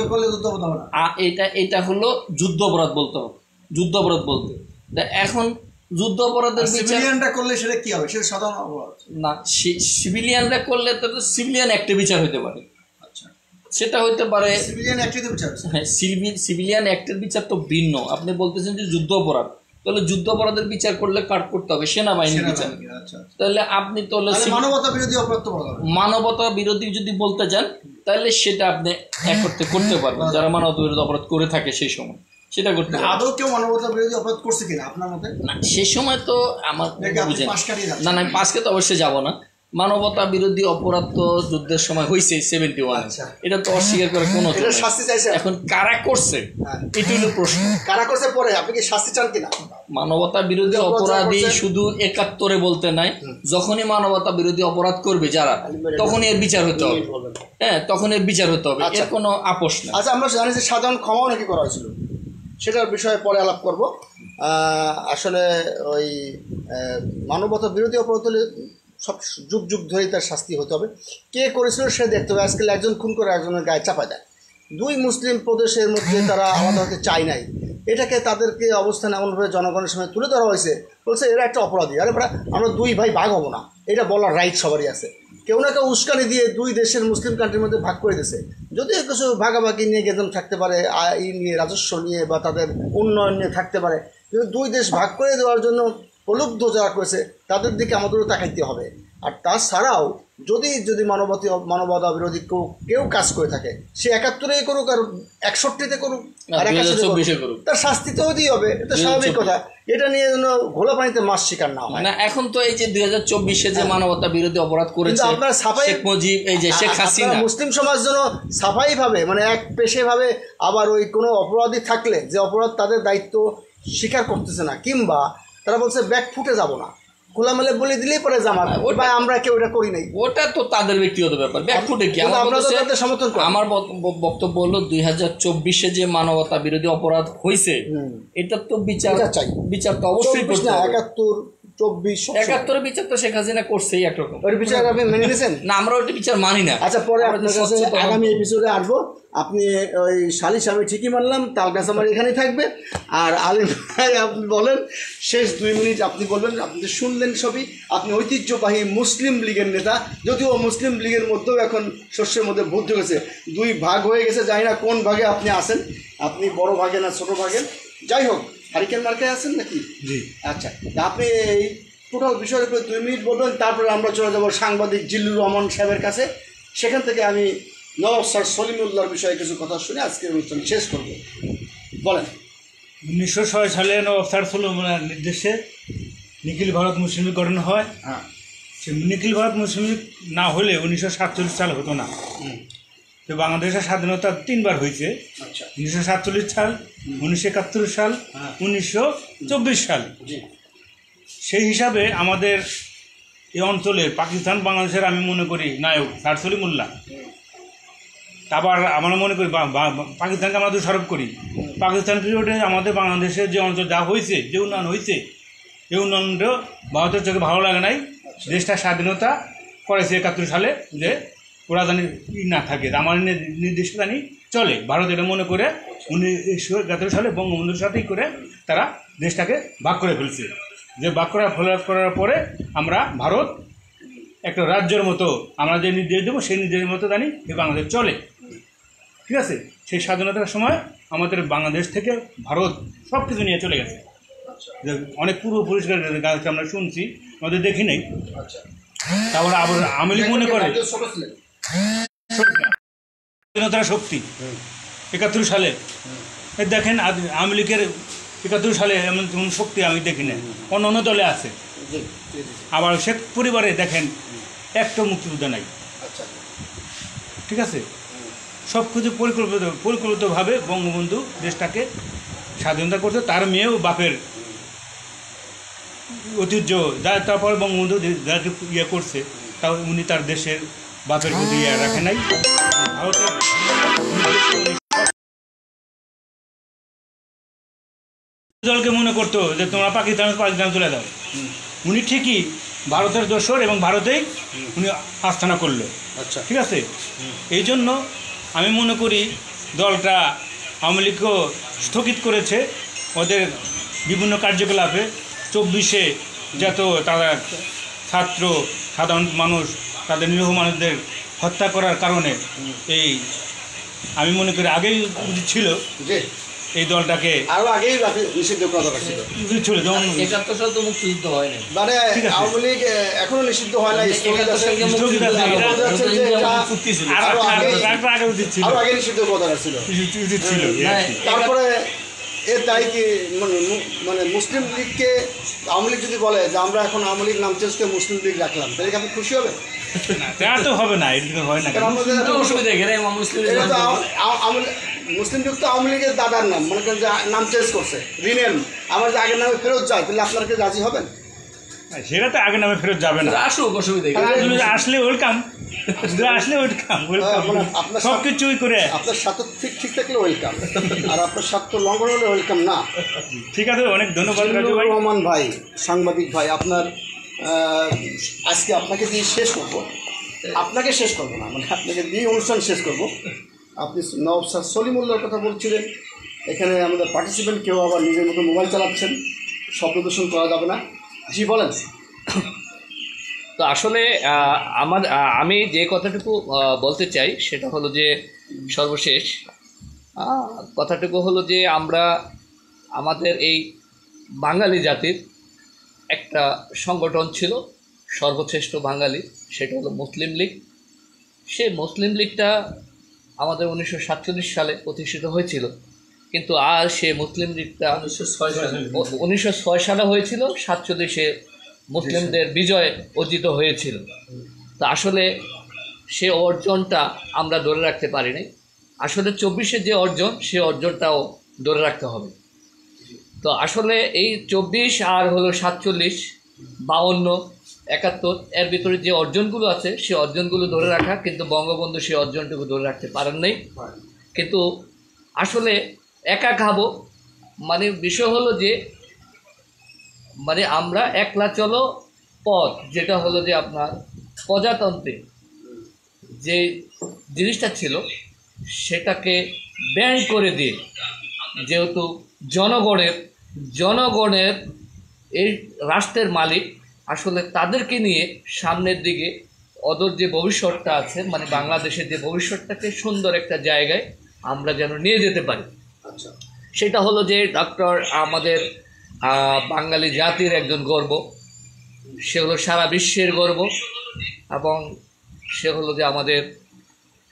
এটা হলো যুদ্ধ অপরাধ বলতে হবে, যুদ্ধ অপরাধ বলতে। এখন যুদ্ধ অপরাধের সিভিলিয়ানরা করলে সেটা কি হবে? সেটা সাধারণ অপরাধ না, সিভিলিয়ানরা করলে তো সিভিলিয়ান অ্যাক্টে বিচার হতে পারে। সেটা হইতে পারে সিভিলিয়ান অ্যাক্টের বিচার। হ্যাঁ, সিভিলিয়ান অ্যাক্টের বিচার তো ভিন্ন। আপনি বলতেছেন যে যুদ্ধ অপরাধ, তাহলে যুদ্ধ অপরাধের বিচার করলে কাট করতে হবে সেনাবাহিনীর বিচার। তাহলে আপনি তো মানবতা বিরোধী অপরাধ তো বলা হবে। মানবতা বিরোধী যদি বলতে যান, তাহলে সেটা আপনি এক করতে পারবেন, যারা মানবতা বিরোধী অপরাধ করে থাকে সেই সময় সেটা করতে পারবেন। আদৌ কেউ মানবতা বিরোধী অপরাধ করছে কিনা আপনার মতে? না, সেই সময় তো আমার বুঝেন না, আমি পাঁচকে তো অবশ্যই যাব না। মানবতা বিরোধী অপরাধ তো যুদ্ধের সময় হয়েছে 71, এটা তো অস্বীকার করে কোনো শাস্তি চাইছে। এখন কারা করছে এটা হলো প্রশ্ন। কারা করছে পরে আপনি কি শাস্তি চান কিনা? মানবতা বিরোধী অপরাধী শুধু 71 বলতে নাই, যখনই মানবতা বিরোধী অপরাধ করবে যারা, তখনই এর বিচার হতে হবে। হ্যাঁ, তখন এর বিচার হতে হবে, এর কোনো আপোষ না। আচ্ছা, আমরা জানি যে সাধারণ ক্ষমাও নাকি করা হয়েছিল, সেটার বিষয়ে পরে আলাপ করব। আসলে ওই মানবতা বিরোধী অপরাধ হলে সব যুগ যুগ ধরেই তার শাস্তি হতে হবে। কে করেছিল সে দেখতে হবে। আজকাল একজন খুন করে একজনের গায়ে চাপা দেয়। 2 মুসলিম প্রদেশের মধ্যে তারা আলাদা হতে চায় নাই, এটাকে তাদেরকে অবস্থান এমনভাবে জনগণের সামনে তুলে ধরা হয়েছে, বলছে এরা একটা অপরাধী। আরে আমরা 2 ভাই ভাগ হবো না, এটা বলার রাইট সবারই আছে। কেউ না কেউ উস্কানি দিয়ে 2 দেশের মুসলিম কান্ট্রির মধ্যে ভাগ করে দিয়েছে। যদিও কিছু ভাগাভাগি নিয়ে গেদম থাকতে পারে, এই নিয়ে রাজস্ব নিয়ে বা তাদের উন্নয়ন নিয়ে থাকতে পারে, কিন্তু 2 দেশ ভাগ করে দেওয়ার জন্য প্রলুব্ধ যারা করেছে তাদের দিকে আমাদেরও তাকাইতে হবে। আর তাছাড়াও যদি মানবতা বিরোধী কেউ কাজ করে থাকে, সে 71 করুক আর 61 করুক আর 81 করুক, তার শাস্তি তো দিতে হবে, এটা স্বাভাবিক কথা। এটা নিয়ে যেন ঘোলা পানিতে মাছ শিকার না হয়। না, এখন তো এই যে 2024 যে মানবতা বিরোধী অপরাধ করেছে আপনার সাফাই শেখ মুজিব, এই যে শেখ হাসিনা, মুসলিম সমাজ যেন সাফাই ভাবে, মানে এক পেশে ভাবে, আবার ওই কোনো অপরাধী থাকলে যে অপরাধ তাদের দায়িত্ব স্বীকার করতেছে না, কিংবা তারা বলছে ব্যাক ফুটে যাব না, খোলামেলা বলে দিলেই পরে জামাত, ওটা আমরা কেউ এটা করি নাই, ওটা তো তাদের ব্যক্তিগত ব্যাপার। ব্যাকফুটে কি আমার বক্তব্য হলো 2024 যে মানবতা বিরোধী অপরাধ হয়েছে, এটা তো বিচার তো অবশ্যই করতে হবে। 71 বিচার তো শেখ হাসিনা করছেই একরকম। ওই বিচার আপনি মেনে নিয়েছেন? না, আমরা ওইটা বিচার মানি না। আচ্ছা, পরে আপনার কাছে আগামী এপিসোডে আসবো। আপনি ওই সালিশ আমি ঠিকই মানলাম, তাল গাছ আমার এখানেই থাকবে। আর আলিম ভাই, আপনি বলেন শেষ 2 মিনিট আপনি বলবেন। আপনি শুনলেন সবই, আপনি ঐতিহ্যবাহী মুসলিম লীগের নেতা, যদিও মুসলিম লীগের মধ্যেও এখন শস্যের মধ্যে ভূত ঢুকেছে, 2 ভাগ হয়ে গেছে, জানি না কোন ভাগে আপনি আছেন, আপনি বড় ভাগে না ছোট ভাগে। যাই হোক, হারিকেন মার্কায় আছেন নাকি? জি। আচ্ছা, তা আপনি এই টোটাল বিষয়ের উপরে 2 মিনিট বলবেন, তারপরে আমরা চলে যাবো সাংবাদিক জিল্লুর রহমান সাহেবের কাছে। সেখান থেকে আমি নবাব স্যার সলিমুল্লাহর বিষয়ে কিছু কথা শুনে আজকের অনুষ্ঠান শেষ করব। বলেন। 1906 সালে নবাব স্যার সলিমুল্লাহর নির্দেশে নিখিল ভারত মুসলিম লীগ গঠন হয়। হ্যাঁ। সে নিখিল ভারত মুসলিম লীগ না হলে 1947 সাল হতো না। তো বাংলাদেশের স্বাধীনতা 3 বার হয়েছে। আচ্ছা। 1947 সাল, 1971 সাল, 1924 সাল। জি। সেই হিসাবে আমাদের এই অঞ্চলে পাকিস্তান বাংলাদেশের আমি মনে করি নায়ক স্যার সলিমুল্লাহ। আবার আমরা মনে করি পাকিস্তানকে আমরা দোষারোপ করি। পাকিস্তান পিরিয়ডে আমাদের বাংলাদেশের যে অঞ্চল যা হয়েছে, যে উন্নয়ন হয়েছে, এই উন্নয়নটা ভারতের চোখে ভালো লাগে নাই। দেশটা স্বাধীনতা করেছে 71 সালে, যে ওরা জানি না থাকে, আমার নির্দেশে জানি চলে। ভারত এটা মনে করে 1971 সালে বঙ্গবন্ধুর সাথেই করে তারা দেশটাকে ভাগ করে ফেলছে। যে ভাগ করার পরে আমরা ভারত একটা রাজ্যের মতো আমরা যে নির্দেশ দেবো সেই নির্দেশের মতো জানি এই বাংলাদেশ চলে। ঠিক আছে, সেই স্বাধীনতার সময় আমাদের বাংলাদেশ থেকে ভারত সব কিছু নিয়ে চলে গেছে। অনেক পূর্বপুরুষের কাছে আমরা শুনছি, আমাদের দেখি নাই। তারপরে আবার আওয়ামী লীগ মনে করে স্বাধীনতার শক্তি 71 সালে দেখেন, আওয়ামী লীগের 71 সালে এমন শক্তি আমি দেখি না, অন্য দলে আছে। আবার শেখ পরিবারে দেখেন একটা মুক্তিযোদ্ধা নাই। ঠিক আছে, সব কিছু পরিকল্পিতভাবে বঙ্গবন্ধু দেশটাকে স্বাধীনতা করতে, তার মেয়েও বাপের ঐতিহ্য তারপরে বঙ্গবন্ধু ইয়ে করছে, তাও উনি তার দেশের বাপের প্রতি ইয়ে রাখে নাই। ভারতের দলকে মনে করতো যে তোমরা পাকিস্তান চলে দাও। উনি ঠিকই ভারতের দোসর এবং ভারতেই উনি আস্থানা করলো। আচ্ছা। ঠিক আছে, এই জন্য আমি মনে করি দলটা আওয়ামী লীগও স্থগিত করেছে ওদের বিভিন্ন কার্যকলাপে। 24-এ যত তারা ছাত্র সাধারণ মানুষ, তাদের নিরীহ মানুষদের হত্যা করার কারণে এই আমি মনে করি আগেই উচিত ছিল এই দলটাকে আরো আগেই নিষিদ্ধ করা দরকার ছিল। যেমন 71 সাল তো মুক্তিযুদ্ধ হয়নি, মানে আওয়ামী লীগ এখনো নিষিদ্ধ হয় না, স্থগিত আছে। আগে উচিত ছিল, আরো আগে নিষিদ্ধ করা দরকার ছিল। উচিত ছিল। তারপরে এর তাই কি মানে মুসলিম লীগকে আওয়ামী লীগ যদি বলে যে আমরা এখন আওয়ামী লীগ নাম চেঞ্জ করে মুসলিম লীগ রাখলাম, তাহলে কি আপনি খুশি হবেন? তা তো হবে না, এটা হয় না। অসুবিধা এখানে মুসলিম লীগ তো আওয়ামী লীগের দাদার নাম, মনে করেন যে নাম চেঞ্জ করছে, রিনেম, আমার যে আগের নামে ফেরত যায়, তাহলে আপনারা কি রাজি হবেন? সেটা তো আগের নামে ফেরত যাবে না। আসুক, অসুবিধা আসলে ওয়েলকাম, আপনার সব কিছুই করে আপনার স্বার্থ ঠিক থাকলে ওয়েলকাম, আর আপনার স্বার্থ লঙ্ঘন হলে ওয়েলকাম না। ঠিক আছে, অনেক ধন্যবাদ রহমান ভাই, সাংবাদিক ভাই, আপনার আজকে আপনাকে দিয়ে শেষ করবো, আপনাকে শেষ করবো না, মানে আপনাকে দিয়ে অনুষ্ঠান শেষ করব। আপনি নবাব স্যার সলিমুল্লাহর কথা বলছিলেন, এখানে আমাদের পার্টিসিপেন্ট কেউ আবার নিজের মতো মোবাইল চালাচ্ছেন, শব্দ দূষণ করা যাবে না। জি বলেন। তো আসলে আমি যে কথাটুকু বলতে চাই সেটা হলো যে সর্বশেষ কথাটুকু হলো যে আমরা আমাদের এই বাঙালি জাতির একটা সংগঠন ছিল সর্বশ্রেষ্ঠ বাঙালি, সেটা হলো মুসলিম লীগ। সেই মুসলিম লীগটা আমাদের 1947 সালে প্রতিষ্ঠিত হয়েছিল, কিন্তু আর সে মুসলিম লীগটা 1906 সালে হয়েছিল। 47-এ মুসলিমদের বিজয় অর্জিত হয়েছিল। তো আসলে সে অর্জনটা আমরা ধরে রাখতে পারিনি। আসলে 24-এর যে অর্জন, সে অর্জনটাও ধরে রাখতে হবে। তো আসলে এই 24 আর হলো 47, 52, 71 এর ভিতরে যে অর্জনগুলো আছে সে অর্জনগুলো ধরে রাখা, কিন্তু বঙ্গবন্ধু সেই অর্জনটুকু ধরে রাখতে পারেন নাই। কিন্তু আসলে একা খাবো, মানে বিষয় হলো যে মানে আমরা একলা চলো পথ, যেটা হলো যে আপনার প্রজাতন্ত্রে যে জিনিসটা ছিল সেটাকে ব্যান করে দিয়ে, যেহেতু জনগণের এই রাষ্ট্রের মালিক, আসলে তাদেরকে নিয়ে সামনের দিকে ওদের যে ভবিষ্যৎটা আছে, মানে বাংলাদেশের যে ভবিষ্যৎটাকে সুন্দর একটা জায়গায় আমরা যেন নিয়ে যেতে পারি, সেটা হলো যে ডক্টর আমাদের বাঙালি জাতির একজন গর্ব, সে হলো সারা বিশ্বের গর্ব, এবং সে হলো যে আমাদের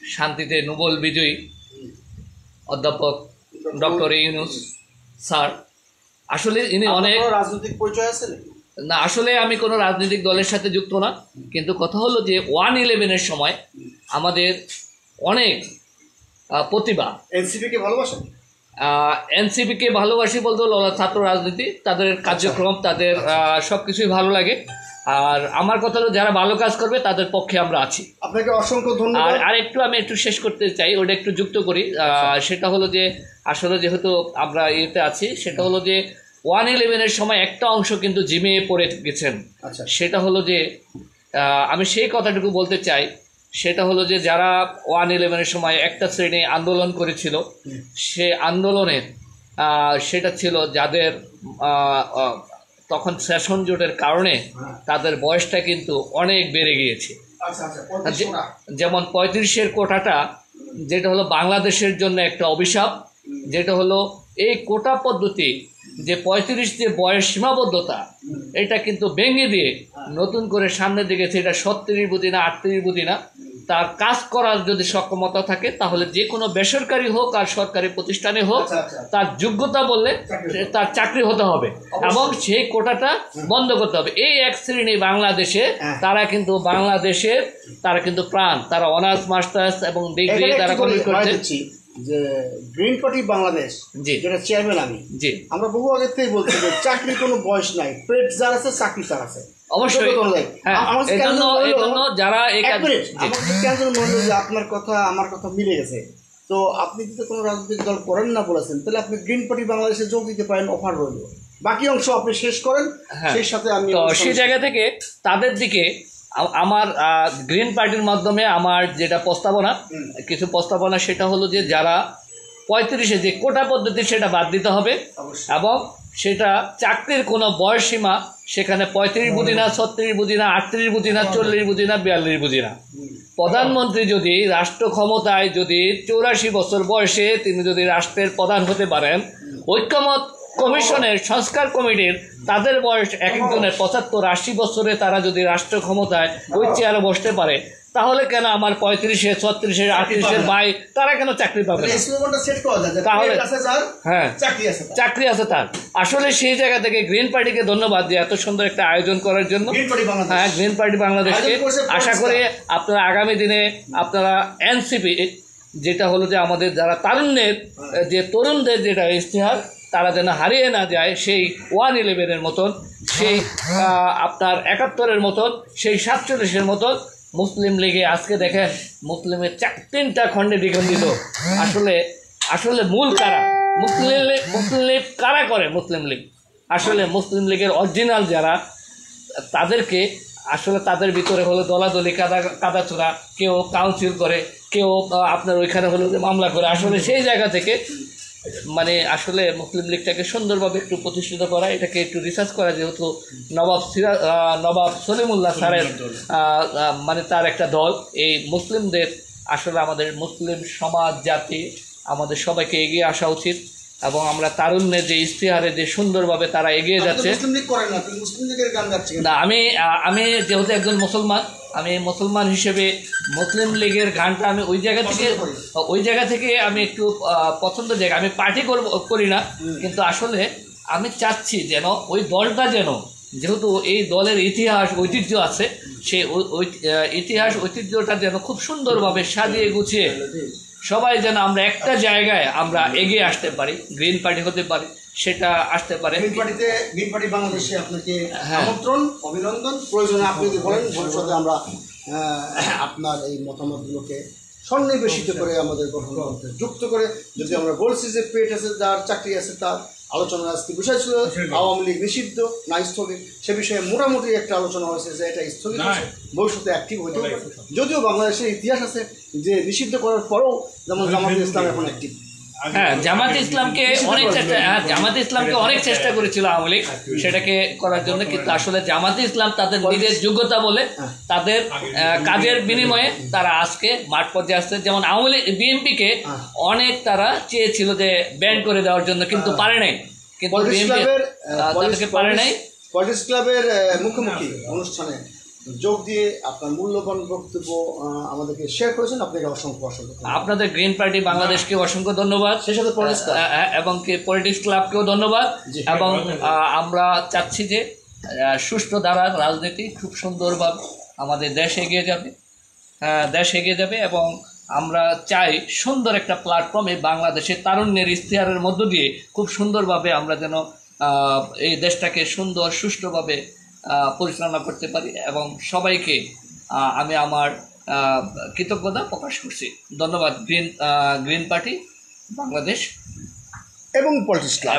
শান্তিতে নোবেল বিজয়ী অধ্যাপক ডক্টর ইউনূস স্যার। আসলে ইনি অনেক রাজনৈতিক পরিচয় আছে নাকি? না, আসলে আমি কোনো রাজনৈতিক দলের সাথে যুক্ত না, কিন্তু কথা হলো যে 1/11-এর সময় আমাদের অনেক প্রতিভা, এনসিপি-কে ভালোবাসেন? এনসিপিকে ভালোবাসি বলতে হলো ছাত্র রাজনীতি, তাদের কার্যক্রম, তাদের সব কিছুই ভালো লাগে। আর আমার কথা হলো যারা ভালো কাজ করবে তাদের পক্ষে আমরা আছি। আপনাকে অসংখ্য ধন্যবাদ। আর আমি একটু শেষ করতে চাই, ওটা একটু যুক্ত করি। সেটা হলো যে আসলে যেহেতু আমরা ইয়েতে আছি, সেটা হলো যে 1/11-এর সময় একটা অংশ কিন্তু জিমে পড়ে গেছেন। আচ্ছা। সেটা হলো যে আমি সেই কথাটুকু বলতে চাই, সেটা হলো যে যারা 1/11-এর সময় একটা শ্রেণী আন্দোলন করেছিল, সে আন্দোলনের সেটা ছিল যাদের তখন সেশন জোটের কারণে তাদের বয়সটা কিন্তু অনেক বেড়ে গিয়েছে। যেমন 35-এর কোটাটা, যেটা হলো বাংলাদেশের জন্য একটা অভিশাপ, যেটা হলো এই কোটা পদ্ধতি যে 35 যে বয়স সীমাবদ্ধতা, এটা কিন্তু ভেঙে দিয়ে নতুন করে সামনের দিকে সেটা 37 বুঝি না 38 বুঝি না, তার কাজ করার যদি সক্ষমতা থাকে তাহলে যে কোনো বেসরকারি হোক আর সরকারি প্রতিষ্ঠানে হোক, তার যোগ্যতা বললে তার চাকরি হতে হবে এবং সেই কোটাটা বন্ধ করতে হবে। এই এক শ্রেণী বাংলাদেশে তারা কিন্তু বাংলাদেশের তারা কিন্তু প্রাণ, তারা অনার্স মাস্টার্স এবং ডিগ্রি তারা কমপ্লিট করছে। যে গ্রিন পার্টি বাংলাদেশ, যেটা চেয়ারম্যান আমি, আমরা বহু আগে থেকেই বলছি যে চাকরির কোনো বয়স নাই, পেট যার আছে চাকরি তার আছে। অবশ্যই যারা আপনার কথা আমার কথা মিলে গেছে, তো আপনি যদি কোনো রাজনৈতিক দল করেন না বলেছেন, তাহলে আপনি গ্রিন পার্টি বাংলাদেশে যোগ দিতে পারেন, অফার রইল। বাকি অংশ আপনি শেষ করেন, সেই সাথে আমি সেই জায়গা থেকে তাদের দিকে আমার গ্রিন পার্টির মাধ্যমে আমার যেটা প্রস্তাবনা, কিছু প্রস্তাবনা, সেটা হলো যে যারা 35-এ যে কোটা পদ্ধতি সেটা বাদ দিতে হবে এবং সেটা চাকরির কোনো বয়স সীমা সেখানে 35 বুঝি না, 36 বুঝি না, 38 বুঝি না, 40 বুঝি না, 42 বুঝি না। প্রধানমন্ত্রী যদি রাষ্ট্র ক্ষমতায় যদি 84 বছর বয়সে তিনি যদি রাষ্ট্রের প্রধান হতে পারেন, ঐক্যমত কমিশনের সংস্কার কমিটির তাদের বয়স এক একজনের 75-80 বছরে তারা যদি রাষ্ট্র ক্ষমতায় ওই চেয়ারে বসতে পারে, তাহলে কেন আমার 35-এ 36-এ 38-এর ভাই তারা কেন চাকরি পাবে? তাহলে হ্যাঁ চাকরি আছে তার। আসলে সেই জায়গা থেকে গ্রিন পার্টিকে ধন্যবাদ যে এত সুন্দর একটা আয়োজন করার জন্য। হ্যাঁ, গ্রিন পার্টি বাংলাদেশকে আশা করি আপনারা আগামী দিনে আপনারা এনসিপি, যেটা হলো যে আমাদের যারা তারুণ্যের যে তরুণদের যেটা ইশতেহার, তারা যেন হারিয়ে না যায় সেই 1/11-এর মতন, সেই আপনার 71-এর মতন, সেই 47-এর মতন। মুসলিম লীগে আজকে দেখেন মুসলিমের 3টা খণ্ডে দ্বিখণ্ডিত। আসলে মূল কারা মুসলিম লীগ কারা করে? মুসলিম লীগ আসলে মুসলিম লীগের অরিজিনাল যারা, তাদেরকে আসলে তাদের ভিতরে হলো দলাদলি কাদাচোরা, কেউ কাউন্সিল করে, কেউ আপনার ওইখানে হলো যে মামলা করে। আসলে সেই জায়গা থেকে মানে আসলে মুসলিম লীগটাকে সুন্দরভাবে একটু প্রতিষ্ঠিত করা, এটাকে একটু রিসার্চ করা, যেহেতু নবাব সলিমুল্লাহ স্যারের মানে তার একটা দল, এই মুসলিমদের আসলে আমাদের মুসলিম সমাজ জাতি আমাদের সবাইকে এগিয়ে আসা উচিত এবং আমরা তারুণ্যের যে ইশতেহারে যে সুন্দরভাবে তারা এগিয়ে যাচ্ছে। না, আমি যেহেতু একজন মুসলমান, আমি মুসলমান হিসেবে মুসলিম লীগের গানটা আমি ওই জায়গা থেকে আমি একটু পছন্দ জায়গা, আমি পার্টি করি না, কিন্তু আসলে আমি চাচ্ছি যেন ওই দলটা যেন, যেহেতু এই দলের ইতিহাস ঐতিহ্য আছে, সেই ইতিহাস ঐতিহ্যটা যেন খুব সুন্দরভাবে সাজিয়ে গুছিয়ে সবাই যেন আমরা একটা জায়গায় আমরা এগিয়ে আসতে পারি, গ্রিন পার্টি হতে পারি, সেটা আসতে পারে। গ্রিন পার্টি বাংলাদেশে আপনাকে আমন্ত্রণ, অভিনন্দন। প্রয়োজনে আপনি যদি বলেন ভবিষ্যতে আমরা আপনার এই মতামতগুলোকে সন্নিবেশিত করে আমাদের গঠন করতে যুক্ত করে, যদি আমরা বলছি যে পেট আছে যার চাকরি আছে তার, আলোচনার আজকে বিষয় ছিল আওয়ামী লীগ নিষিদ্ধ না স্থগিত, সে বিষয়ে মোটামুটি একটা আলোচনা হয়েছে যে এটা স্থগিত আছে, ভবিষ্যতে অ্যাক্টিভ হতে পারে। যদিও বাংলাদেশের ইতিহাস আছে যে নিষিদ্ধ করার পরেও যেমন জামায়াতে ইসলাম এখন অ্যাক্টিভ, হ্যাঁ, জামাতে ইসলামকে অনেক চেষ্টা করেছিল আওয়ামী লীগ সেটাকে করার জন্য, কিন্তু আসলে জামাতে ইসলাম তাদের নিজের যোগ্যতা বলে তাদের কাজের বিনিময়ে তারা আজকে মাঠ পর্যায়ে আসছে। যেমন আওয়ামী লীগ বিএনপিকে অনেক তারা চেয়েছিল যে ব্যান করে দেওয়ার জন্য, কিন্তু পারে নাই, কিন্তু বিএনপি তাদেরকে পারে নাই। পলিটিক্স ক্লাবের মুখোমুখি অনুষ্ঠানে যোগ দিয়ে আপনার মূল্যবান বক্তব্য আমাদেরকে শেয়ার করেছেন, আপনাকে অসংখ্য ধন্যবাদ। আপনাদের গ্রিন পার্টি বাংলাদেশকে অসংখ্য ধন্যবাদ, সেই সাথে এবং পলিটিক্স ক্লাবকেও ধন্যবাদ। এবং আমরা চাচ্ছি যে সুষ্ঠু ধারার রাজনীতি খুব সুন্দরভাবে আমাদের দেশ এগিয়ে যাবে, এবং আমরা চাই সুন্দর একটা প্ল্যাটফর্ম এই বাংলাদেশের তারুণ্যের ইশতেহারের মধ্য দিয়ে খুব সুন্দরভাবে আমরা যেন এই দেশটাকে সুষ্ঠুভাবে পরিচালনা করতে পারি, এবং সবাইকে আমি আমার কৃতজ্ঞতা প্রকাশ করছি। ধন্যবাদ গ্রিন পার্টি বাংলাদেশ এবং পলিটিক্স ক্লাব।